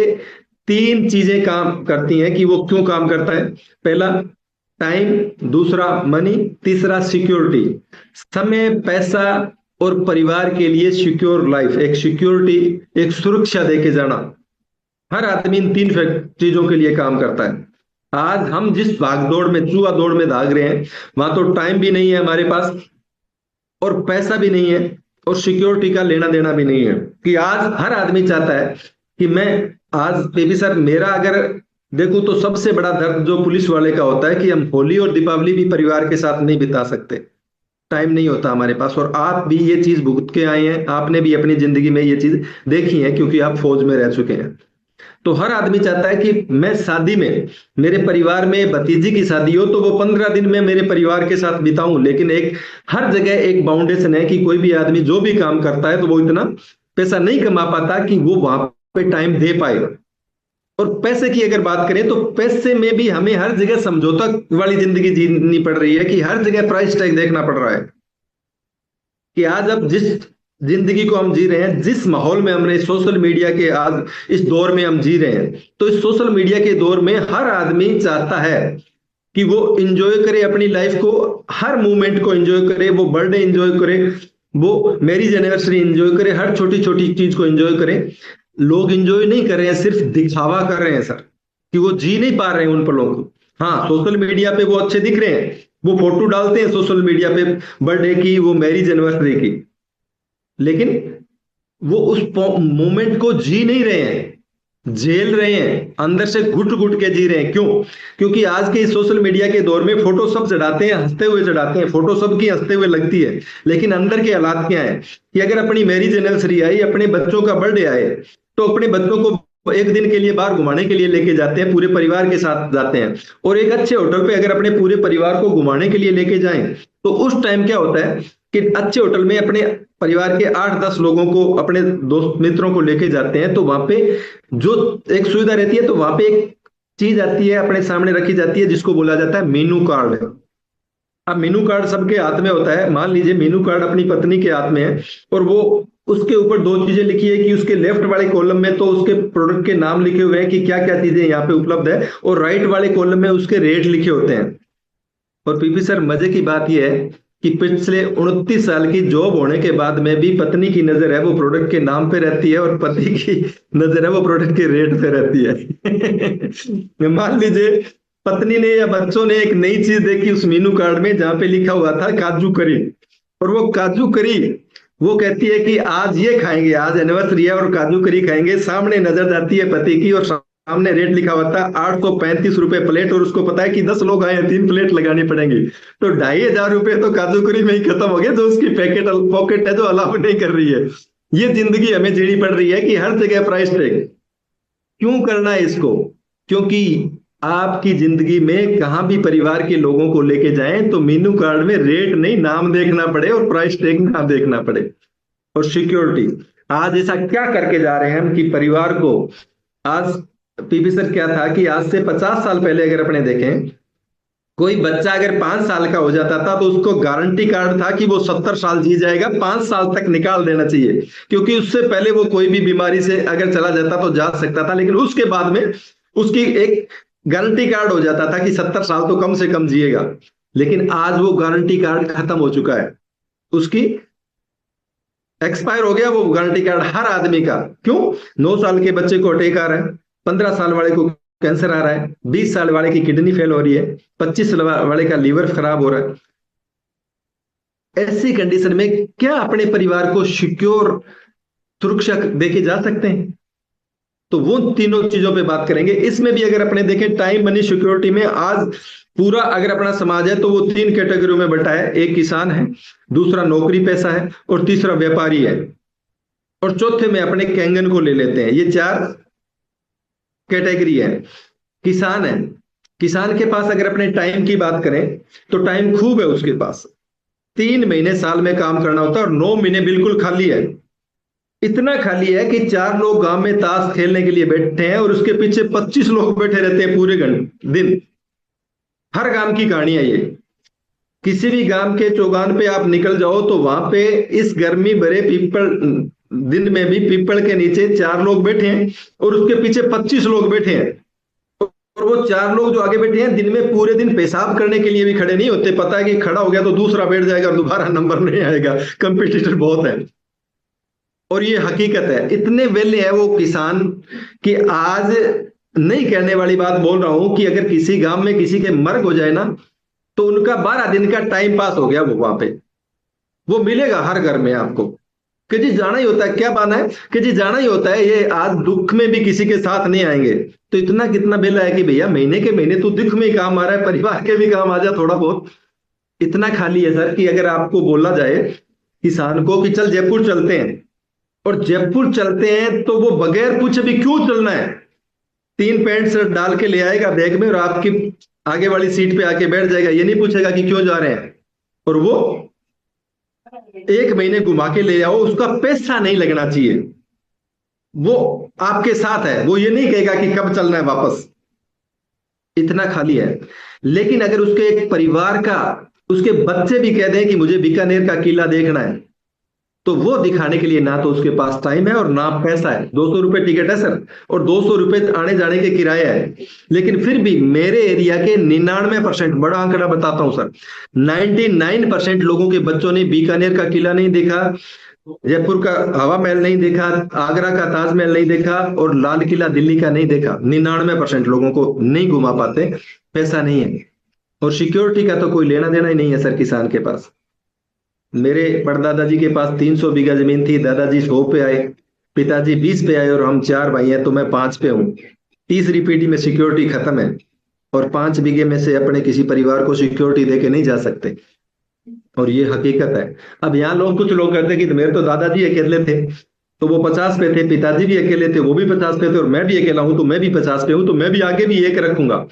Speaker 2: तीन चीजें काम करती हैं कि वो क्यों काम करता है। पहला टाइम, दूसरा मनी, तीसरा सिक्योरिटी। समय, पैसा और परिवार के लिए सिक्योर लाइफ, एक सिक्योरिटी, एक सुरक्षा देके जाना। हर आदमी इन तीन चीजों के लिए काम करता है। आज हम जिस भागदौड़ में, चूहा दौड़ में भाग रहे हैं, वहां तो टाइम भी नहीं है हमारे पास और पैसा भी नहीं है और सिक्योरिटी का लेना देना भी नहीं है। कि आज हर आदमी चाहता है कि मैं आज बेबी सर, मेरा अगर देखूं तो सबसे बड़ा दर्द जो पुलिस वाले का होता है कि हम होली और दीपावली भी परिवार के साथ नहीं बिता सकते, टाइम नहीं होता हमारे पास। और आप भी ये चीज भुगत के आए हैं, आपने भी अपनी जिंदगी में ये चीज देखी है क्योंकि आप फौज में रह चुके हैं। तो हर आदमी चाहता है कि मैं शादी में, मेरे परिवार में भतीजी की शादी हो तो वो 15 दिन में मेरे परिवार के साथ बिताऊं। लेकिन एक हर जगह एक बाउंडेशन है कि कोई भी आदमी जो भी काम करता है तो वो इतना पैसा नहीं कमा पाता कि वो वहां पे टाइम दे पाए। और पैसे की अगर बात करें तो पैसे में भी हमें हर जगह समझौता वाली जिंदगी जीनी पड़ रही है कि हर जगह प्राइस टैग देखना पड़ रहा है। कि आज अब जिस जिंदगी को हम जी रहे हैं, जिस माहौल में हमने सोशल मीडिया के आज इस दौर में हम जी रहे हैं, तो इस सोशल मीडिया के दौर में हर आदमी चाहता है कि वो इंजॉय करे अपनी लाइफ को, हर मोमेंट को इंजॉय करे, वो बर्थडे इंजॉय करे, वो मैरिज एनिवर्सरी इंजॉय करे, हर छोटी छोटी चीज को इंजॉय करे। लोग इंजॉय नहीं कर रहे हैं, सिर्फ दिखावा कर रहे हैं सर, कि वो जी नहीं पा रहे हैं उन पलों को। हाँ, सोशल मीडिया पे वो अच्छे दिख रहे हैं, वो फोटो डालते हैं सोशल मीडिया पे बर्थडे की, वो मैरिज एनिवर्सरी की, लेकिन वो उस मोमेंट को जी नहीं रहे हैं, झेल रहे हैं, अंदर से घुट घुट के जी रहे हैं। क्यों? क्योंकि आज के इस सोशल मीडिया के दौर में फोटो सब चढ़ाते हैं, हंसते हुए चढ़ाते हैं, फोटो सबकी हंसते हुए लगती है, लेकिन अंदर के हालात क्या है कि अगर अपनी मैरिज एनिवर्सरी आई, अपने बच्चों का बर्थडे आए, तो अपने बच्चों को एक दिन के लिए बाहर घुमाने के लिए लेके जाते हैं, पूरे परिवार के साथ जाते हैं। और एक अच्छे होटल पे अगर अपने पूरे परिवार को घुमाने के लिए लेके जाएं, तो उस टाइम क्या होता है कि अच्छे होटल में अपने परिवार के 8-10 लोगों को, अपने दोस्त मित्रों को लेके जाते हैं, तो वहां पे जो एक सुविधा रहती है, तो वहां पे एक चीज आती है, अपने सामने रखी जाती है, जिसको बोला जाता है मेनू कार्ड। अब मेनू कार्ड सबके हाथ में होता है। मान लीजिए मेनू कार्ड अपनी पत्नी के हाथ में है और वो उसके ऊपर दो चीजें लिखी है कि उसके लेफ्ट वाले कॉलम में तो उसके प्रोडक्ट के नाम लिखे हुए हैं कि क्या क्या चीजें यहाँ पे उपलब्ध है, और राइट वाले कॉलम में उसके रेट लिखे होते हैं। और पीपी सर, मजे की बात यह है कि पिछले 29 साल की जॉब होने के बाद में भी पत्नी की नजर है वो प्रोडक्ट के नाम पे रहती है और पति की नजर है वो प्रोडक्ट के रेट पे रहती है। मान लीजिए पत्नी ने या बच्चों ने एक नई चीज देखी उस मेनू कार्ड में जहां पे लिखा हुआ था काजू करी, और वो काजू करी वो कहती है कि आज ये खाएंगे, आज एनिवर्सरी है और काजू करी खाएंगे। सामने नजर जाती है पति की और सामने रेट लिखा हुआ था 835 रुपए प्लेट, और उसको पता है कि 10 लोग आए हैं, 3 प्लेट लगानी पड़ेंगी, तो 2,500 रुपए तो काजू करी में ही खत्म हो गए, जो उसकी पॉकेट है जो अलाउ नहीं कर रही है। ये जिंदगी हमें जीनी पड़ रही है कि हर जगह प्राइस टैग। क्यों करना है इसको? क्योंकि आपकी जिंदगी में कहां भी परिवार के लोगों को लेके जाएं तो मेनू कार्ड में रेट नहीं, नाम देखना पड़े और प्राइस टैग ना देखना पड़े। और सिक्योरिटी, आज ऐसा क्या करके जा रहे हैं हम कि परिवार को, आज पीपी सर क्या था कि आज से 50 साल पहले अगर अपने देखें, कोई बच्चा अगर 5 साल का हो जाता था तो उसको गारंटी कार्ड था कि वो 70 साल जी जाएगा, 5 साल तक निकाल देना चाहिए, क्योंकि उससे पहले वो कोई भी बीमारी से अगर चला जाता तो जा सकता था, लेकिन उसके बाद में उसकी एक गारंटी कार्ड हो जाता था कि 70 साल तो कम से कम जिएगा। लेकिन आज वो गारंटी कार्ड खत्म हो चुका है, उसकी एक्सपायर हो गया वो गारंटी कार्ड हर आदमी का। क्यों? 9 साल के बच्चे को अटैक आ रहा है, 15 साल वाले को कैंसर आ रहा है, 20 साल वाले की किडनी फेल हो रही है, 25 साल वाले का लीवर खराब हो रहा है। ऐसी कंडीशन में क्या अपने परिवार को सिक्योर, सुरक्षा देके जा सकते हैं? तो वो तीनों चीजों पे बात करेंगे। इसमें भी अगर अपने देखें टाइम मनी सिक्योरिटी में, आज पूरा अगर अपना समाज है तो वो 3 कैटेगरियों में बटा है। एक किसान है, दूसरा नौकरी पैसा है, और तीसरा व्यापारी है, और चौथे में अपने कैंगन को ले लेते हैं। ये 4 कैटेगरी है। किसान है, किसान के पास अगर अपने टाइम की बात करें तो टाइम खूब है उसके पास। 3 महीने साल में काम करना होता है और 9 महीने बिल्कुल खाली है। इतना खाली है कि 4 लोग गांव में ताश खेलने के लिए बैठे हैं और उसके पीछे 25 लोग बैठे रहते हैं पूरे दिन। हर गांव की कहानी है ये। किसी भी गांव के चौगान पे आप निकल जाओ तो वहां पे इस गर्मी भरे पीपल दिन में भी पीपल के नीचे 4 लोग बैठे हैं और उसके पीछे 25 लोग बैठे हैं। और वो 4 लोग जो आगे बैठे हैं दिन में पूरे दिन पेशाब करने के लिए भी खड़े नहीं होते। पता है कि खड़ा हो गया तो दूसरा बैठ जाएगा और दोबारा नंबर नहीं आएगा, कंपटीटर बहुत है। और ये हकीकत है, इतने वेले है वो किसान कि आज नहीं कहने वाली बात बोल रहा हूं कि अगर किसी गांव में किसी के मर्ग हो जाए ना तो उनका 12 दिन का टाइम पास हो गया वो वहां पे। वो मिलेगा हर घर में आपको कि जी जाना ही होता है। क्या बाना है कि जी जाना ही होता है, ये आज दुख में भी किसी के साथ नहीं आएंगे। तो इतना कितना बेला है कि भैया महीने के महीने तो दुख में ही काम आ रहा है, परिवार के भी काम आ जा थोड़ा बहुत। इतना खाली है सर कि अगर आपको बोला जाए किसान को कि चल जयपुर चलते हैं, और जयपुर चलते हैं तो वो बगैर पूछे भी क्यों चलना है 3 पैंट शर्ट डाल के ले आएगा बैग में और आपकी आगे वाली सीट पे आके बैठ जाएगा। ये नहीं पूछेगा कि क्यों जा रहे हैं। और वो 1 महीने घुमा के ले जाओ, उसका पैसा नहीं लगना चाहिए। वो आपके साथ है, वो ये नहीं कहेगा कि कब चलना है वापस। इतना खाली है। लेकिन अगर उसके एक परिवार का, उसके बच्चे भी कह दें कि मुझे बीकानेर का किला देखना है, तो वो दिखाने के लिए ना तो उसके पास टाइम है और ना पैसा है। 200 रुपए टिकट है सर, और 200 रुपए आने जाने के किराया है। लेकिन फिर भी मेरे एरिया के 99%, बड़ा आंकड़ा बताता हूं सर, 99% लोगों के बच्चों ने बीकानेर का किला नहीं देखा, जयपुर का हवा महल नहीं देखा, आगरा का ताजमहल नहीं देखा, और लाल किला दिल्ली का नहीं देखा। 99% लोगों को नहीं घुमा पाते, पैसा नहीं है। और सिक्योरिटी का तो कोई लेना देना ही नहीं है सर किसान के पास। मेरे परदादा जी के पास 300 बीघा जमीन थी, दादाजी 100 पे आए, पिताजी 20 पे आए, और हम 4 भाई हैं तो मैं 5 पे हूँ। तीसरी पीढ़ी में सिक्योरिटी खत्म है, और 5 बीघे में से अपने किसी परिवार को सिक्योरिटी देके नहीं जा सकते। और ये हकीकत है। अब यहाँ लोग, कुछ लोग कहते हैं कि मेरे तो दादाजी अकेले थे तो वो 50 पे थे, पिताजी भी अकेले थे वो भी 50 पे थे, और मैं भी अकेला हूं तो मैं भी 50 पे हूं, तो मैं भी आगे भी एक रखूंगा।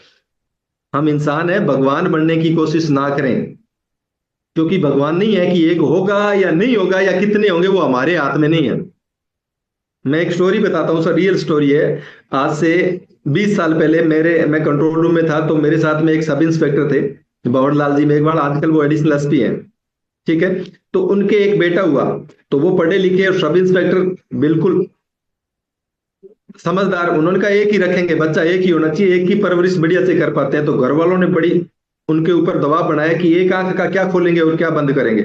Speaker 2: हम इंसान है, भगवान बनने की कोशिश ना करें, क्योंकि भगवान नहीं है कि एक होगा या नहीं होगा या कितने होंगे, वो हमारे हाथ में नहीं है। मैं एक स्टोरी बताता हूँ सर, रियल स्टोरी है। आज से 20 साल पहले मैं कंट्रोल रूम में था, तो मेरे साथ में एक सब इंस्पेक्टर थे, भंवर लाल जी मेघवाल, आजकल वो एडिशनल एसपी हैं। ठीक है। तो उनके एक बेटा हुआ, तो वो पढ़े लिखे और सब इंस्पेक्टर बिल्कुल समझदार। उन्होंने कहा एक ही रखेंगे, बच्चा एक ही होना चाहिए, एक ही परवरिश बढ़िया से कर पाते हैं। तो घर वालों ने बड़ी उनके ऊपर दबाव बनाया कि एक आंख का क्या खोलेंगे और क्या बंद करेंगे।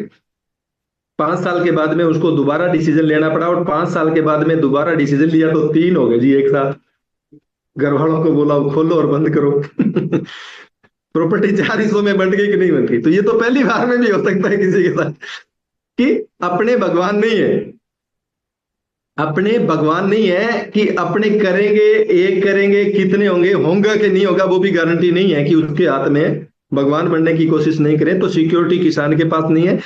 Speaker 2: 5 साल के बाद में उसको दोबारा डिसीजन लेना पड़ा, और 5 साल के बाद में दोबारा डिसीजन लिया तो 3 हो गए जी एक साथ। घर वालों को बोला खोलो और बंद करो। प्रॉपर्टी 4 हिस्सों में बंट गई कि नहीं बंट गई। तो ये तो पहली बार में भी हो सकता है किसी के साथ कि अपने भगवान नहीं है, अपने भगवान नहीं है कि अपने करेंगे, एक करेंगे, कितने होंगे, होगा कि नहीं होगा वो भी गारंटी नहीं है कि उसके हाथ में। भगवान बनने की कोशिश नहीं करें तो सिक्योरिटी किसान के पास नहीं है।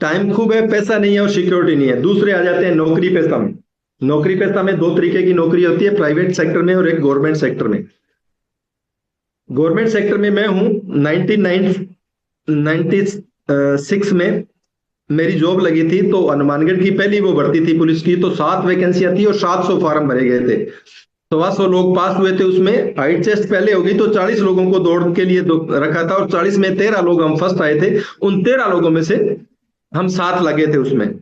Speaker 2: टाइम खूब है, पैसा नहीं है और सिक्योरिटी नहीं है। दूसरे आ जाते हैं नौकरी पेशा में। नौकरी पेशा में 2 तरीके की नौकरी होती है, प्राइवेट सेक्टर में और एक गवर्नमेंट सेक्टर में। गवर्नमेंट सेक्टर में मैं हूं। 1996 में मेरी जॉब लगी थी, तो हनुमानगढ़ की पहली वो भर्ती थी पुलिस की, तो 7 वैकेंसियां थी और 700 फॉर्म भरे गए थे। 125 लोग पास हुए थे उसमें। हाइट टेस्ट पहले होगी तो 40 लोगों को दौड़ के लिए रखा था, और 40 में 13 लोग हम फर्स्ट आए थे। उन 13 लोगों में से हम 7 लगे थे उसमें।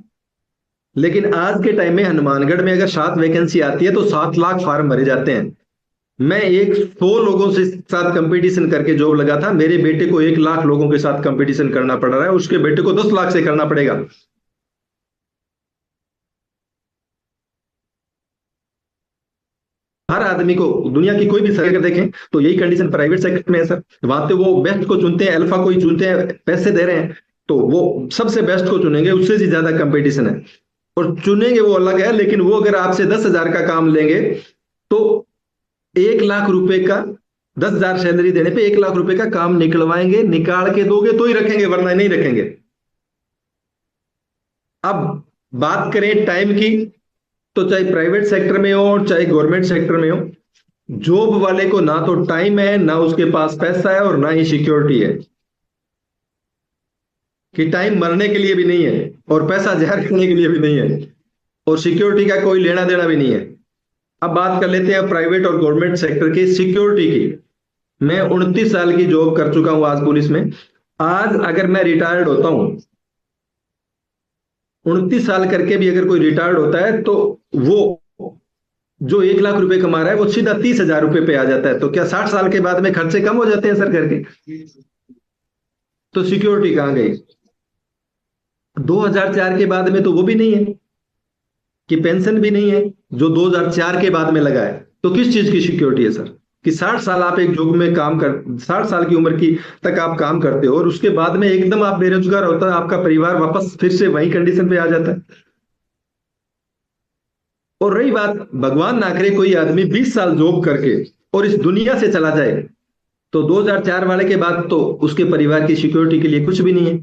Speaker 2: लेकिन आज के टाइम में हनुमानगढ़ में अगर 7 वैकेंसी आती है तो 7 लाख फॉर्म भरे जाते हैं। मैं 100 लोगों से साथ कंपटीशन करके जॉब लगा था। मेरे बेटे को 1 लाख लोगों के साथ कंपटीशन करना पड़ रहा है, उसके बेटे को 10 लाख से करना पड़ेगा। हर आदमी को, दुनिया की कोई भी सरकार देखें तो यही कंडीशन प्राइवेट सेक्टर में है सर। वहां पे वो बेस्ट को चुनते हैं, अल्फा को ही चुनते हैं, पैसे दे रहे हैं तो वो सबसे बेस्ट को चुनेंगे, उससे भी ज्यादा कंपटीशन है। और चुनेंगे वो अलग है, लेकिन वो अगर आपसे 10,000 का काम लेंगे तो 1 लाख रुपए का, 10,000 सैलरी देने पे 1 लाख रुपए का काम निकलवाएंगे, निकाल के दोगे तो ही रखेंगे, वरना नहीं रखेंगे। अब बात करें टाइम की, तो चाहे प्राइवेट सेक्टर में हो और चाहे गवर्नमेंट सेक्टर में हो, जॉब वाले को ना तो टाइम है, ना उसके पास पैसा है, और ना ही सिक्योरिटी है। कि टाइम मरने के लिए भी नहीं है और पैसा जहर खाने के लिए भी नहीं है, और सिक्योरिटी का कोई लेना देना भी नहीं है। अब बात कर लेते हैं प्राइवेट और गवर्नमेंट सेक्टर की सिक्योरिटी की। मैं 29 साल की जॉब कर चुका हूं आज पुलिस में। आज अगर मैं रिटायर्ड होता हूं, 29 साल करके भी अगर कोई रिटायर्ड होता है तो वो जो 1 लाख रुपए कमा रहा है वो सीधा 30,000 रुपए पे आ जाता है। तो क्या 60 साल के बाद में खर्चे कम हो जाते हैं सर घर के? तो सिक्योरिटी कहां गई? 2004 के बाद में तो वो भी नहीं है, कि पेंशन भी नहीं है जो 2004 के बाद में लगा है। तो किस चीज की सिक्योरिटी है सर? कि 60 साल आप एक जॉब में काम कर, 60 साल की उम्र की तक आप काम करते हो और उसके बाद में एकदम आप बेरोजगार होता है, आपका परिवार वापस फिर से वही कंडीशन पे आ जाता है। और रही बात, भगवान ना करे कोई आदमी 20 साल जॉब करके और इस दुनिया से चला जाए, तो 2004 वाले के बाद तो उसके परिवार की सिक्योरिटी के लिए कुछ भी नहीं है।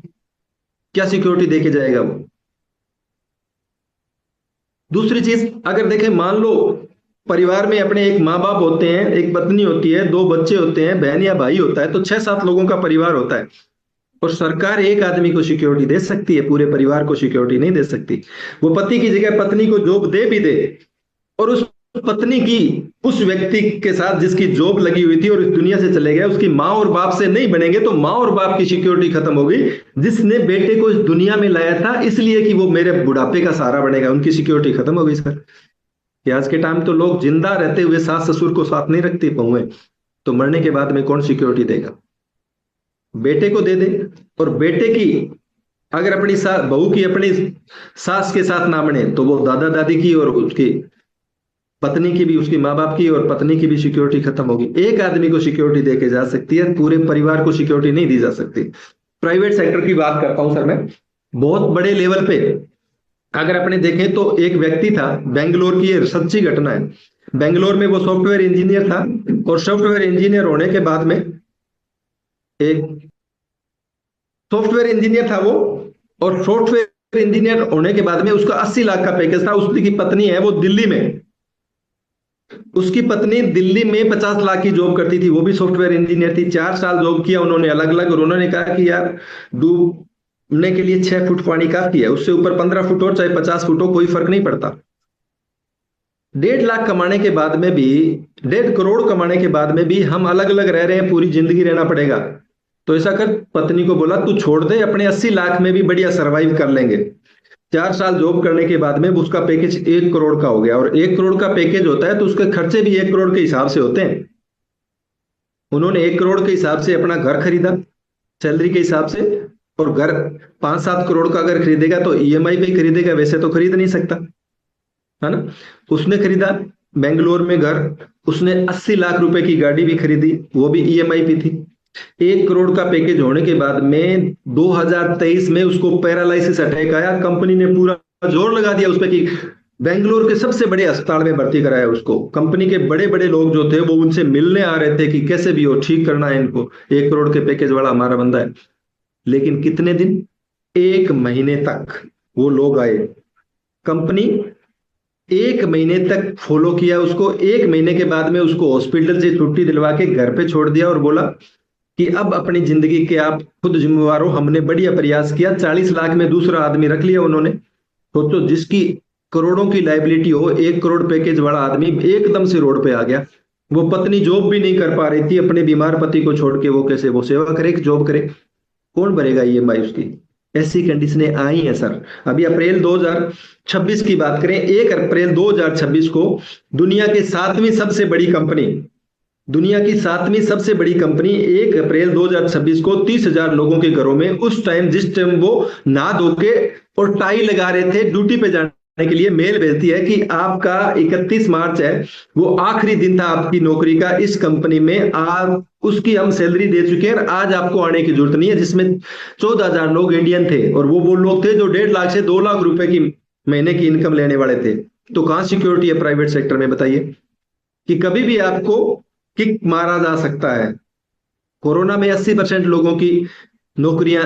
Speaker 2: क्या सिक्योरिटी देके जाएगा वो? दूसरी चीज अगर देखें, मान लो परिवार में अपने एक माँ बाप होते हैं, एक पत्नी होती है, 2 बच्चे होते हैं, बहन या भाई होता है, तो 6-7 लोगों का परिवार होता है। और सरकार एक आदमी को सिक्योरिटी दे सकती है, पूरे परिवार को सिक्योरिटी नहीं दे सकती। वो पति की जगह पत्नी को जॉब दे भी दे, और उस पत्नी की उस व्यक्ति के साथ जिसकी जॉब लगी हुई थी और इस दुनिया से चले गए, उसकी माँ और बाप से नहीं बनेंगे, तो माँ और बाप की सिक्योरिटी खत्म हो गई। जिसने बेटे को इस दुनिया में लाया था इसलिए कि वो मेरे बुढ़ापे का सहारा बनेगा, उनकी सिक्योरिटी खत्म हो गई सर। कि आज के टाइम तो लोग जिंदा रहते हुए सास ससुर को साथ नहीं रखते बहुएं, तो मरने के बाद में कौन सिक्योरिटी देगा? बेटे को दे दे। और बेटे की अगर अपनी बहू की अपनी सास के साथ ना बने तो वो दादा दादी की और उसकी पत्नी की भी, उसकी माँ बाप की और पत्नी की भी सिक्योरिटी खत्म होगी। एक आदमी को सिक्योरिटी देके जा सकती है, पूरे परिवार को सिक्योरिटी नहीं दी जा सकती। प्राइवेट सेक्टर की बात करता हूं सर मैं, बहुत बड़े लेवल पे अगर अपने देखें तो एक व्यक्ति था, बेंगलोर की ये सच्ची घटना है। बेंगलोर में वो सॉफ्टवेयर इंजीनियर था, और सॉफ्टवेयर इंजीनियर होने के बाद में एक सॉफ्टवेयर इंजीनियर था वो, और सॉफ्टवेयर इंजीनियर होने के बाद में उसका 80 लाख का पैकेज था। उसकी पत्नी है वो दिल्ली में, उसकी पत्नी दिल्ली में 50 लाख की जॉब करती थी, वो भी सॉफ्टवेयर इंजीनियर थी। 4 साल जॉब किया उन्होंने अलग अलग, और उन्होंने कहा कि यार डूबने के लिए 6 फुट पानी काफी है, उससे ऊपर 15 फुट हो चाहे 50 फुट हो कोई फर्क नहीं पड़ता। 1.5 लाख कमाने के बाद में भी, 1.5 करोड़ कमाने के बाद में भी हम अलग अलग रह रहे हैं, पूरी जिंदगी रहना पड़ेगा। तो ऐसा कर, पत्नी को बोला तू छोड़ दे, अपने 80 लाख में भी बढ़िया सरवाइव कर लेंगे। 4 साल जॉब करने के बाद में उसका पैकेज 1 करोड़ का हो गया, और 1 करोड़ का पैकेज होता है तो उसके खर्चे भी 1 करोड़ के हिसाब से होते हैं। उन्होंने 1 करोड़ के हिसाब से अपना घर खरीदा, सैलरी के हिसाब से। और घर 5-7 करोड़ का अगर खरीदेगा तो ईएमआई पे खरीदेगा, वैसे तो खरीद नहीं सकता, है ना। उसने खरीदा बेंगलोर में घर, उसने 80 लाख रुपए की गाड़ी भी खरीदी, वो भी ईएमआई पे थी। 1 करोड़ का पैकेज होने के बाद में 2023 में उसको पैरालिसिस अटैक आया। कंपनी ने पूरा जोर लगा दिया उस पर कि बेंगलोर के सबसे बड़े अस्पताल में भर्ती कराया उसको। कंपनी के बड़े बड़े लोग जो थे वो उनसे मिलने आ रहे थे कि कैसे भी हो ठीक करना है इनको, 1 करोड़ के पैकेज वाला हमारा बंदा है। लेकिन कितने दिन, 1 महीने तक वो लोग आए। कंपनी 1 महीने तक फॉलो किया उसको। 1 महीने के बाद में उसको हॉस्पिटल से छुट्टी दिलवा के घर पे छोड़ दिया और बोला कि अब अपनी जिंदगी के आप खुद जिम्मेवार हो, हमने बढ़िया प्रयास किया। 40 लाख में दूसरा आदमी रख लिया उन्होंने। तो जिसकी करोड़ों की लाइबिलिटी हो, 1 करोड़ पैकेज वाला आदमी एकदम से रोड पे आ गया। वो पत्नी जॉब भी नहीं कर पा रही थी, अपने बीमार पति को छोड़ के वो कैसे वो सेवा करे कि जॉब करे? कौन भरेगा ईएमआई उसकी? ऐसी कंडीशनें आई हैं सर। अभी अप्रैल 2026 की बात करें, 1 अप्रैल 2026 को दुनिया की 7वीं सबसे बड़ी कंपनी 1 अप्रैल 2026 को 30,000 लोगों के घरों में, उस टाइम जिस टाइम वो नहा धो के और टाई लगा रहे थे ड्यूटी पे जाने के लिए मेल भेजती है कि आपका 31 मार्च है, वो आखिरी दिन था आपकी नौकरी का इस कंपनी में, आप उसकी हम सैलरी दे चुके हैं, आज आपको आने की जरूरत नहीं है। जिसमें 14,000 लोग इंडियन थे और वो लोग थे जो 1.5 लाख से 2 लाख रुपए की महीने की इनकम लेने वाले थे। तो कहां सिक्योरिटी है प्राइवेट सेक्टर में, बताइए? कि कभी भी आपको किक मारा जा सकता है। कोरोना में 80% लोगों की नौकरियां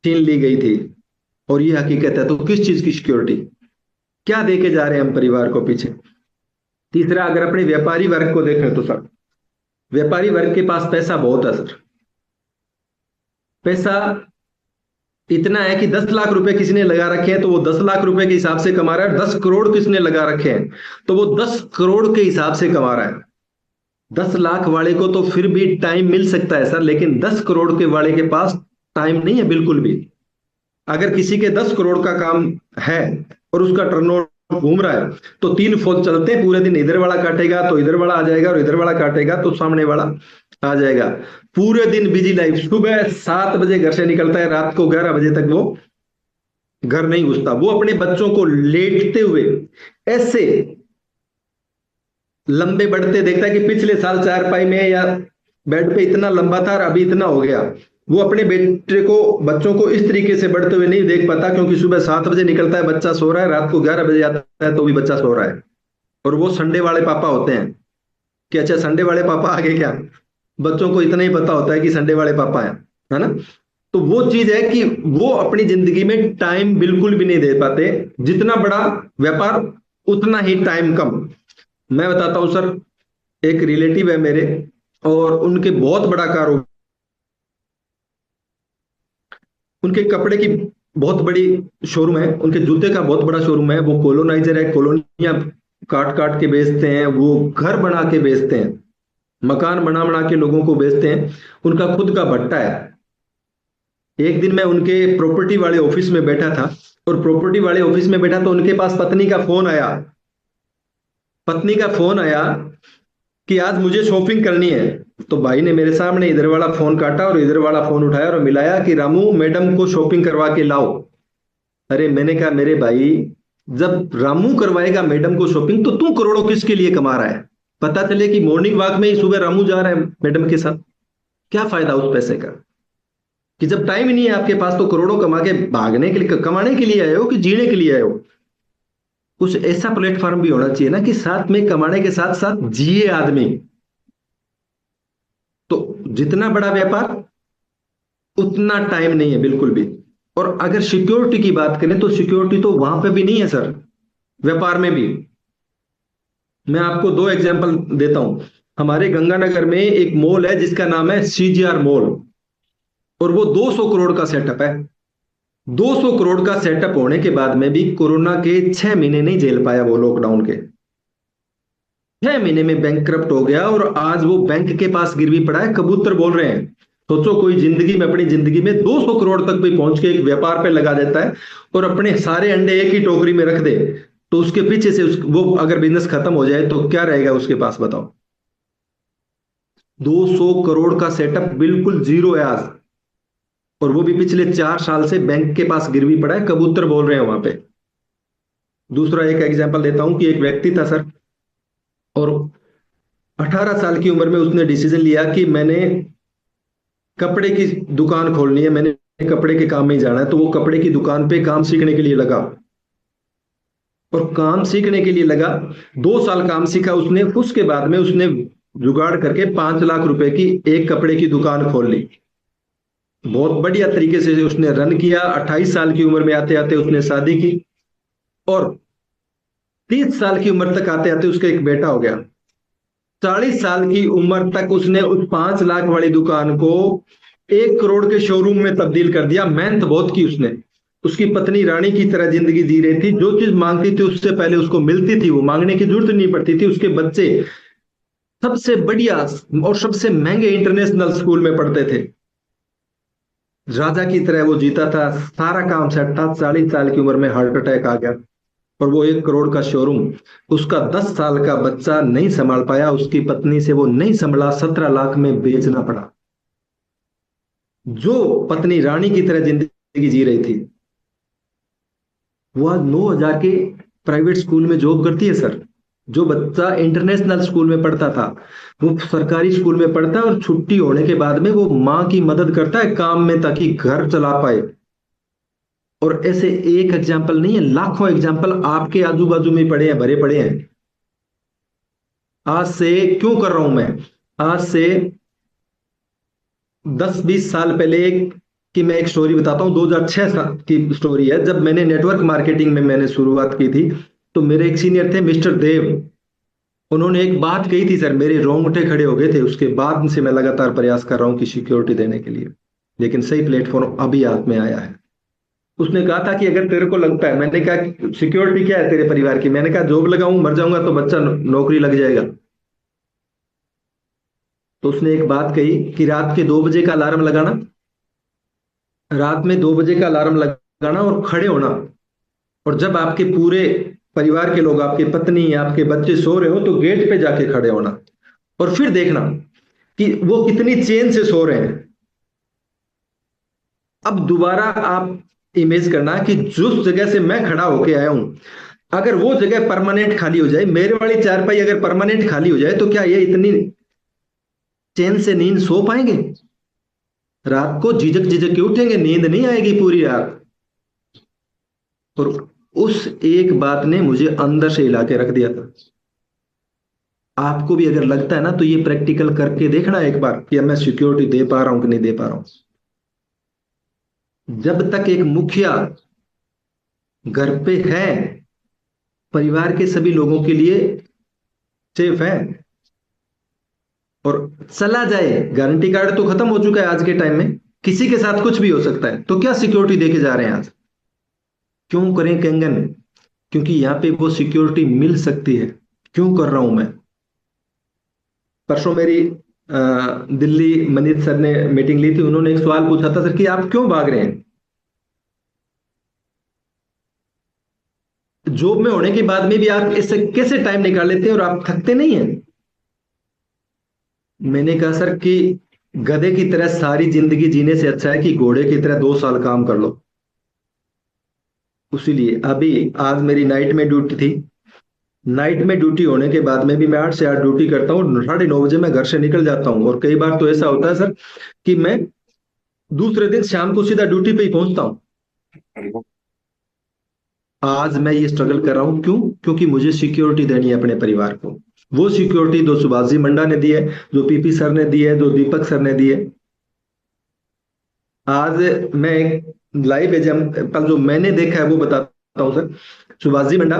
Speaker 2: छीन ली गई थी, और ये हकीकत है। तो किस चीज की सिक्योरिटी, क्या देके जा रहे हैं हम परिवार को पीछे? तीसरा, अगर अपने व्यापारी वर्ग को देखें तो सर, व्यापारी वर्ग के पास पैसा बहुत है सर। पैसा इतना है कि 10 लाख रुपए किसी ने लगा रखे हैं तो वो 10 लाख रुपए के हिसाब से कमा रहा है। 10 करोड़ किसने लगा रखे हैं तो वो 10 करोड़ के हिसाब से कमा रहा है। 10 लाख वाले को तो फिर भी टाइम मिल सकता है सर, लेकिन 10 करोड़ के वाले के पास टाइम नहीं है बिल्कुल भी। अगर किसी के 10 करोड़ का काम है और उसका टर्नओवर घूम रहा है, तो 3 फोन चलते हैं पूरे दिन, इधर वाला काटेगा तो इधर वाला आ जाएगा, और इधर वाला काटेगा तो सामने वाला आ जाएगा। पूरे दिन बिजी लाइफ, सुबह 7 बजे घर से निकलता है, रात को 11 बजे तक वो घर नहीं घुसता। वो अपने बच्चों को लेटते हुए ऐसे लंबे बढ़ते देखता है कि पिछले साल चारपाई में या बेड पे इतना लंबा था और अभी इतना हो गया। वो अपने बेटे को, बच्चों को इस तरीके से बढ़ते हुए नहीं देख पाता, क्योंकि सुबह 7 बजे निकलता है, बच्चा सो रहा है, रात को 11 बजे आता है तो भी बच्चा सो रहा है। और वो संडे वाले पापा होते हैं कि अच्छा संडे वाले पापा आ गए क्या, बच्चों को इतना ही पता होता है कि संडे वाले पापा हैं, है ना? तो वो चीज है कि वो अपनी जिंदगी में टाइम बिल्कुल भी नहीं दे पाते। जितना बड़ा व्यापार उतना ही टाइम कम। मैं बताता हूं सर, एक रिलेटिव है मेरे, और उनके बहुत बड़ा कारोबार, उनके कपड़े की बहुत बड़ी शोरूम है, उनके जूते का बहुत बड़ा शोरूम है, वो कॉलोनाइजर है, कॉलोनियां काट काट के बेचते हैं, वो घर बना के बेचते हैं, मकान बना बना के लोगों को बेचते हैं। उनका खुद का भट्टा है। एक दिन मैं उनके प्रॉपर्टी वाले ऑफिस में बैठा था, और प्रॉपर्टी वाले ऑफिस में बैठा तो उनके पास पत्नी का फोन आया। पत्नी का फोन आया कि आज मुझे शॉपिंग करनी है। तो भाई ने मेरे सामने इधर वाला फोन काटा और इधर वाला फोन उठाया और मिलाया कि रामू मैडम को शॉपिंग करवा के लाओ। अरे मैंने कहा मेरे भाई, जब रामू करवाएगा मैडम को शॉपिंग तो तू करोड़ों किसके लिए कमा रहा है? पता चले कि मॉर्निंग वॉक में ही सुबह रामू जा रहा है मैडम के साथ, क्या फायदा उस पैसे का? कि जब टाइम ही नहीं है आपके पास तो करोड़ों कमा के भागने के लिए, कमाने के लिए आए हो कि जीने के लिए आए हो? कुछ ऐसा प्लेटफॉर्म भी होना चाहिए ना कि साथ में कमाने के साथ साथ जिए आदमी। तो जितना बड़ा व्यापार उतना टाइम नहीं है बिल्कुल भी। और अगर सिक्योरिटी की बात करें तो सिक्योरिटी तो वहां पे भी नहीं है सर, व्यापार में भी। मैं आपको 2 एग्जांपल देता हूं। हमारे गंगानगर में एक मॉल है जिसका नाम है सीजीआर मॉल, और वो 200 करोड़ का सेटअप है। 200 करोड़ का सेटअप होने के बाद में भी कोरोना के 6 महीने नहीं झेल पाया वो, लॉकडाउन के 6 महीने में बैंक हो गया, और आज वो बैंक के पास गिरवी पड़ा है, कबूतर बोल रहे हैं। सोचो कोई जिंदगी में, अपनी जिंदगी में 200 करोड़ तक भी पहुंच के एक व्यापार पे लगा देता है, और अपने सारे अंडे एक ही टोकरी में रख दे, तो उसके पीछे से वो अगर बिजनेस खत्म हो जाए तो क्या रहेगा उसके पास, बताओ? 200 करोड़ का सेटअप बिल्कुल जीरो है आज, और वो भी पिछले 4 साल से बैंक के पास गिरवी पड़ा है, कबूतर बोल रहे हैं वहां पे। दूसरा एक एग्जांपल देता हूं कि एक व्यक्ति था सर, और 18 साल की उम्र में उसने डिसीजन लिया कि मैंने कपड़े की दुकान खोलनी है, मैंने कपड़े के काम में ही जाना है। तो वो कपड़े की दुकान पे काम सीखने के लिए लगा, और काम सीखने के लिए लगा। 2 साल काम सीखा उसने, उसके बाद में उसने जुगाड़ करके 5 लाख रुपए की एक कपड़े की दुकान खोल ली। बहुत बढ़िया तरीके से उसने रन किया। 28 साल की उम्र में आते आते उसने शादी की, और 30 साल की उम्र तक आते आते उसका एक बेटा हो गया। 40 साल की उम्र तक उसने उस 5 लाख वाली दुकान को 1 करोड़ के शोरूम में तब्दील कर दिया। मेहनत बहुत की उसने। उसकी पत्नी रानी की तरह जिंदगी जी रही थी, जो चीज मांगती थी उससे पहले उसको मिलती थी, वो मांगने की जरूरत नहीं पड़ती थी। उसके बच्चे सबसे बढ़िया और सबसे महंगे इंटरनेशनल स्कूल में पढ़ते थे। राजा की तरह वो जीता था, सारा काम सेट था। 40 साल की उम्र में हार्ट अटैक आ गया, और वो 1 करोड़ का शोरूम उसका 10 साल का बच्चा नहीं संभाल पाया, उसकी पत्नी से वो नहीं संभला, 17 लाख में बेचना पड़ा। जो पत्नी रानी की तरह जिंदगी जी रही थी, वो आज 9,000 के प्राइवेट स्कूल में जॉब करती है सर। जो बच्चा इंटरनेशनल स्कूल में पढ़ता था, वो सरकारी स्कूल में पढ़ता है, और छुट्टी होने के बाद में वो माँ की मदद करता है काम में, ताकि घर चला पाए। और ऐसे एक एग्जाम्पल नहीं है, लाखों एग्जाम्पल आपके आजू बाजू में पड़े हैं, भरे पड़े हैं। आज से क्यों कर रहा हूं मैं, आज से 10-20 साल पहले की मैं एक स्टोरी बताता हूँ। 2006 की स्टोरी है, जब मैंने नेटवर्क मार्केटिंग में मैंने शुरुआत की थी। तो मेरे एक सीनियर थे मिस्टर देव, उन्होंने एक बात कही थी सर, मेरे रोंगटे खड़े हो गए थे। उसके बाद से मैं लगातार प्रयास कर रहा हूँ कि सिक्योरिटी देने के लिए, लेकिन सही प्लेटफॉर्म अभी हाथ में आया है। उसने कहा था कि अगर तेरे को लगता है, मैंने कहा सिक्योरिटी क्या है तेरे परिवार की, मैंने कहा जॉब लगाऊं, मर जाऊंगा तो बच्चा नौकरी लग जाएगा। तो उसने एक बात कही कि रात के 2 बजे का अलार्म लगाना, रात में 2 बजे का अलार्म लगाना और खड़े होना। और जब आपके पूरे परिवार के लोग, आपकी पत्नी, आपके बच्चे सो रहे हो, तो गेट पे जाके खड़े होना, और फिर देखना कि वो कितनी चेन से सो रहे हैं। अब दोबारा आप इमेज करना कि जिस जगह से मैं खड़ा होके आया हूं, अगर वो जगह परमानेंट खाली हो जाए, मेरे वाली चारपाई अगर परमानेंट खाली हो जाए, तो क्या ये इतनी चैन से नींद सो पाएंगे? रात को झिझक झिझक के उठेंगे, नींद नहीं आएगी पूरी रात। और उस एक बात ने मुझे अंदर से हिला के रख दिया था। आपको भी अगर लगता है ना, तो ये प्रैक्टिकल करके देखना एक बार कि मैं सिक्योरिटी दे पा रहा हूं कि नहीं दे पा रहा हूं। जब तक एक मुखिया घर पे है, परिवार के सभी लोगों के लिए सेफ है। और चला जाए, गारंटी कार्ड तो खत्म हो चुका है आज के टाइम में, किसी के साथ कुछ भी हो सकता है, तो क्या सिक्योरिटी देके जा रहे हैं आज? क्यों करें कंगन? क्योंकि यहाँ पे वो सिक्योरिटी मिल सकती है। क्यों कर रहा हूं मैं? परसों मेरी दिल्ली मनीष सर ने मीटिंग ली थी, उन्होंने एक सवाल पूछा था सर कि आप क्यों भाग रहे हैं? जॉब में होने के बाद में भी आप इससे कैसे टाइम निकाल लेते हैं और आप थकते नहीं हैं? मैंने कहा सर कि गधे की तरह सारी जिंदगी जीने से अच्छा है कि घोड़े की तरह 2 साल काम कर लो। उसीलिए अभी आज मेरी नाइट में ड्यूटी थी। नाइट में ड्यूटी होने के बाद में भी मैं 8 से 8 ड्यूटी करता हूँ, 9:30 बजे मैं घर से निकल जाता हूँ। और कई बार तो ऐसा होता है सर कि मैं दूसरे दिन शाम को सीधा ड्यूटी पे ही पहुंचता हूँ। आज मैं ये स्ट्रगल कर रहा हूँ, क्यों? क्योंकि मुझे सिक्योरिटी देनी है अपने परिवार को। वो सिक्योरिटी जो सुभाष जी मंडा ने दी है, जो पीपी सर ने दी है, जो दीपक सर ने दी है। आज मैं लाइव एग्जाम्पल जो मैंने देखा है वो बताता हूँ सर। सुभाष जी मंडा,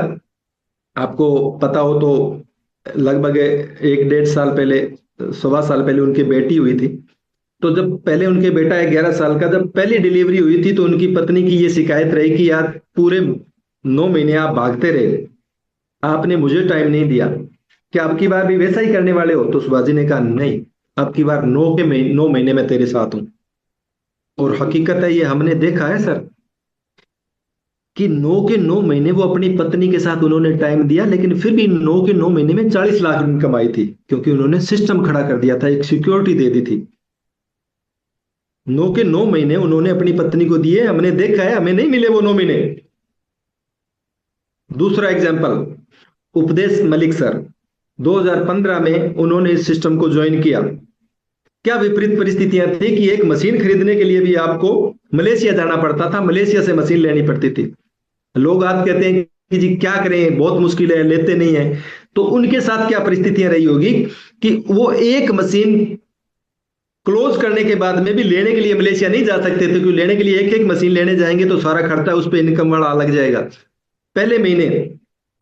Speaker 2: आपको पता हो तो, लगभग 1-1.5 साल पहले, 1.25 साल पहले उनकी बेटी हुई थी। तो जब पहले उनके बेटा 11 साल का, जब पहली डिलीवरी हुई थी, तो उनकी पत्नी की ये शिकायत रही कि यार पूरे 9 महीने आप भागते रहे, आपने मुझे टाइम नहीं दिया, क्या अब की बार भी वैसा ही करने वाले हो? तो सुभाष जी ने कहा नहीं, अब की बार 9 महीने में तेरे साथ हूं। और हकीकत है, ये हमने देखा है सर कि 9 के 9 महीने वो अपनी पत्नी के साथ उन्होंने टाइम दिया, लेकिन फिर भी 9 के 9 महीने में 40 लाख कमाई थी, क्योंकि उन्होंने सिस्टम खड़ा कर दिया था, एक सिक्योरिटी दे दी थी। 9 के 9 महीने उन्होंने अपनी पत्नी को दिए, हमने देखा है, हमें नहीं मिले वो 9 महीने। दूसरा एग्जाम्पल, उपदेश मलिक सर, 2015 में उन्होंने इस सिस्टम को ज्वाइन किया। क्या विपरीत परिस्थितियां थी कि एक मशीन खरीदने के लिए भी आपको मलेशिया जाना पड़ता था, मलेशिया से मशीन लेनी पड़ती थी। लोग आज कहते हैं कि जी क्या करें, बहुत मुश्किल है, लेते नहीं है। तो उनके साथ क्या परिस्थितियां रही होगी कि वो एक मशीन क्लोज करने के बाद में भी लेने के लिए मलेशिया नहीं जा सकते थे, क्योंकि लेने के लिए एक एक मशीन लेने जाएंगे तो सारा खर्चा उस पर इनकम वाला लग जाएगा। पहले महीने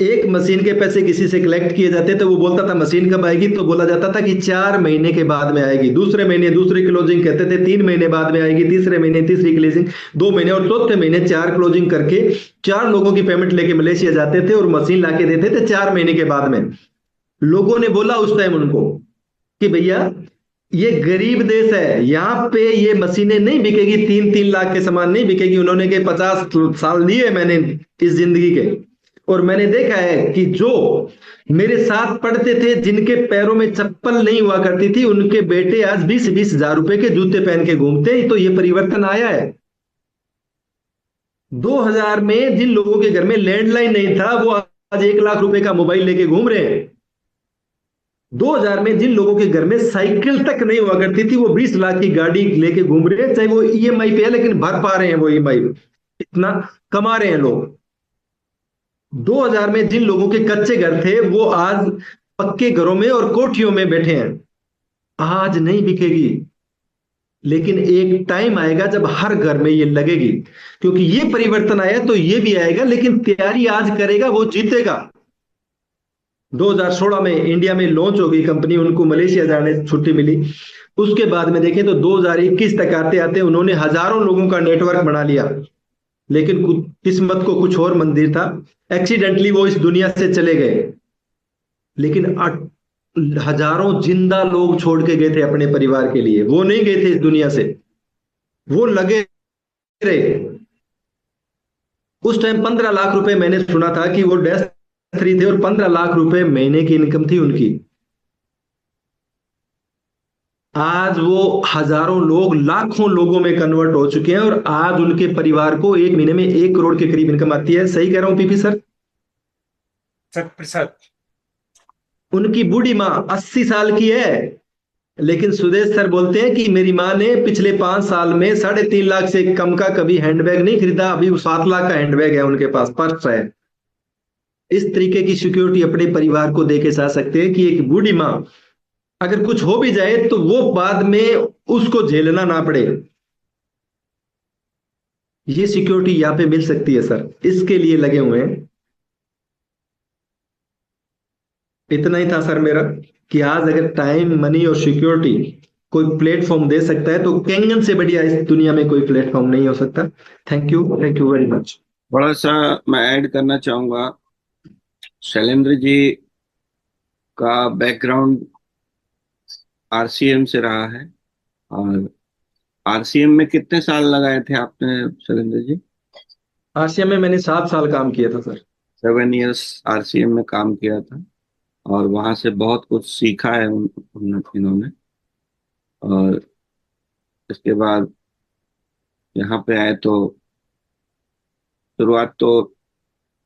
Speaker 2: एक मशीन के पैसे किसी से कलेक्ट किए जाते थे, वो बोलता था मशीन कब आएगी, तो बोला जाता था कि 4 महीने के बाद में आएगी। दूसरे महीने दूसरी क्लोजिंग कहते थे 3 महीने बाद में आएगी, तीसरे महीने तीसरी क्लोजिंग 2 महीने, और चौथे महीने 4 क्लोजिंग करके 4 लोगों की पेमेंट लेके मलेशिया जाते थे और मशीन लाके देते थे 4 महीने के बाद में। लोगों ने बोला उस टाइम उनको कि भैया ये गरीब देश है, यहाँ पे ये मशीनें नहीं बिकेगी, 3-3 लाख के सामान नहीं बिकेगी। उन्होंने के 50 साल दिए मैंने इस जिंदगी के, और मैंने देखा है कि जो मेरे साथ पढ़ते थे, जिनके पैरों में चप्पल नहीं हुआ करती थी, उनके बेटे आज 20-20 हजार रुपए के जूते पहन के घूमते हैं। तो ये परिवर्तन आया है। 2000 में जिन लोगों के घर में लैंडलाइन नहीं था वो आज 1 लाख रुपए का मोबाइल लेके घूम रहे हैं। 2000 में जिन लोगों के घर में साइकिल तक नहीं हुआ करती थी वो 20 लाख की गाड़ी लेके घूम रहे हैं, चाहे वो ईएमआई पे है लेकिन भर पा रहे हैं वो ईएमआई, इतना कमा रहे हैं लोग। 2000 में जिन लोगों के कच्चे घर थे वो आज पक्के घरों में और कोठियों में बैठे हैं। आज नहीं बिकेगी, लेकिन एक टाइम आएगा जब हर घर में ये लगेगी, क्योंकि ये परिवर्तन आया तो ये भी आएगा, लेकिन तैयारी आज करेगा वो जीतेगा। 2016 में इंडिया में लॉन्च हो गई कंपनी, उनको मलेशिया जाने छुट्टी मिली। उसके बाद में देखें तो 2021 तक आते आते उन्होंने हजारों लोगों का नेटवर्क बना लिया। लेकिन किस्मत को कुछ और मंदिर था, एक्सीडेंटली वो इस दुनिया से चले गए। लेकिन हजारों जिंदा लोग छोड़ के गए थे अपने परिवार के लिए, वो नहीं गए थे इस दुनिया से, वो लगे रहे। उस टाइम 15 लाख रुपए मैंने सुना था कि वो डेस्क थ्री थे और 15 लाख रुपए महीने की इनकम थी उनकी। आज वो हजारों लोग लाखों लोगों में कन्वर्ट हो चुके हैं और आज उनके परिवार को एक महीने में 1 करोड़ के करीब इनकम आती है। सही कह रहा हूं पीपी सर?
Speaker 1: 100%।
Speaker 2: उनकी बूढ़ी माँ 80 साल की है, लेकिन सुदेश सर बोलते हैं कि मेरी माँ ने पिछले 5 साल में 3.5 लाख से कम का कभी हैंडबैग नहीं खरीदा, अभी वो 7 लाख का हैंडबैग है उनके पास, पर्स है। इस तरीके की सिक्योरिटी अपने परिवार को देके जा सकते हैं कि एक बूढ़ी माँ अगर कुछ हो भी जाए तो वो बाद में उसको झेलना ना पड़े। ये सिक्योरिटी यहाँ पे मिल सकती है सर, इसके लिए लगे हुए हैं। इतना ही था सर मेरा, कि आज अगर टाइम मनी और सिक्योरिटी कोई प्लेटफॉर्म दे सकता है तो कैंगन से बढ़िया इस दुनिया में कोई प्लेटफॉर्म नहीं हो सकता। Thank you very much.
Speaker 3: थोड़ा सा मैं ऐड करना चाहूंगा। शैलेंद्र जी का बैकग्राउंड आरसीएम से रहा है। और आरसीएम में कितने साल लगाए थे आपने शैलेंद्र जी?
Speaker 2: आसिया में मैंने 7 साल काम किया था सर।
Speaker 3: 7 इयर्स आरसीएम में काम किया था और वहां से बहुत कुछ सीखा है इन्होंने। और इसके बाद यहाँ पे आए तो शुरुआत तो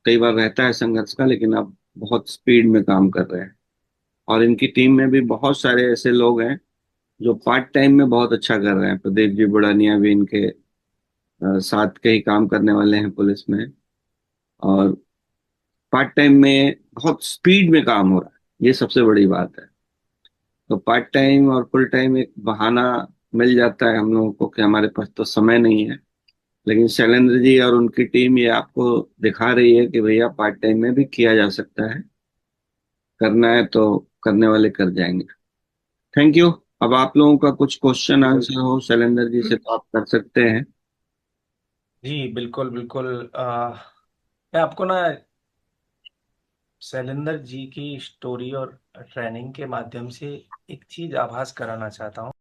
Speaker 3: कई बार रहता है संघर्ष का, लेकिन अब बहुत स्पीड में काम कर रहे हैं। और इनकी टीम में भी बहुत सारे ऐसे लोग हैं जो पार्ट टाइम में बहुत अच्छा कर रहे हैं। प्रदीप जी बुड़ानिया भी इनके साथ के ही काम करने वाले हैं पुलिस में। और पार्ट टाइम में बहुत स्पीड में काम हो रहा है, ये सबसे बड़ी बात है। तो पार्ट टाइम और फुल टाइम एक बहाना मिल जाता है हम लोगों को कि हमारे पास तो समय नहीं है। लेकिन शैलेंद्र जी और उनकी टीम ये आपको दिखा रही है कि भैया पार्ट टाइम में भी किया जा सकता है, करना है तो करने वाले कर जाएंगे। Thank you. अब आप लोगों का कुछ क्वेश्चन आंसर हो शैलेंद्र जी से तो आप कर सकते हैं।
Speaker 1: जी बिल्कुल बिल्कुल। मैं आपको ना शैलेंद्र जी की स्टोरी और ट्रेनिंग के माध्यम से एक चीज आभास कराना चाहता हूँ।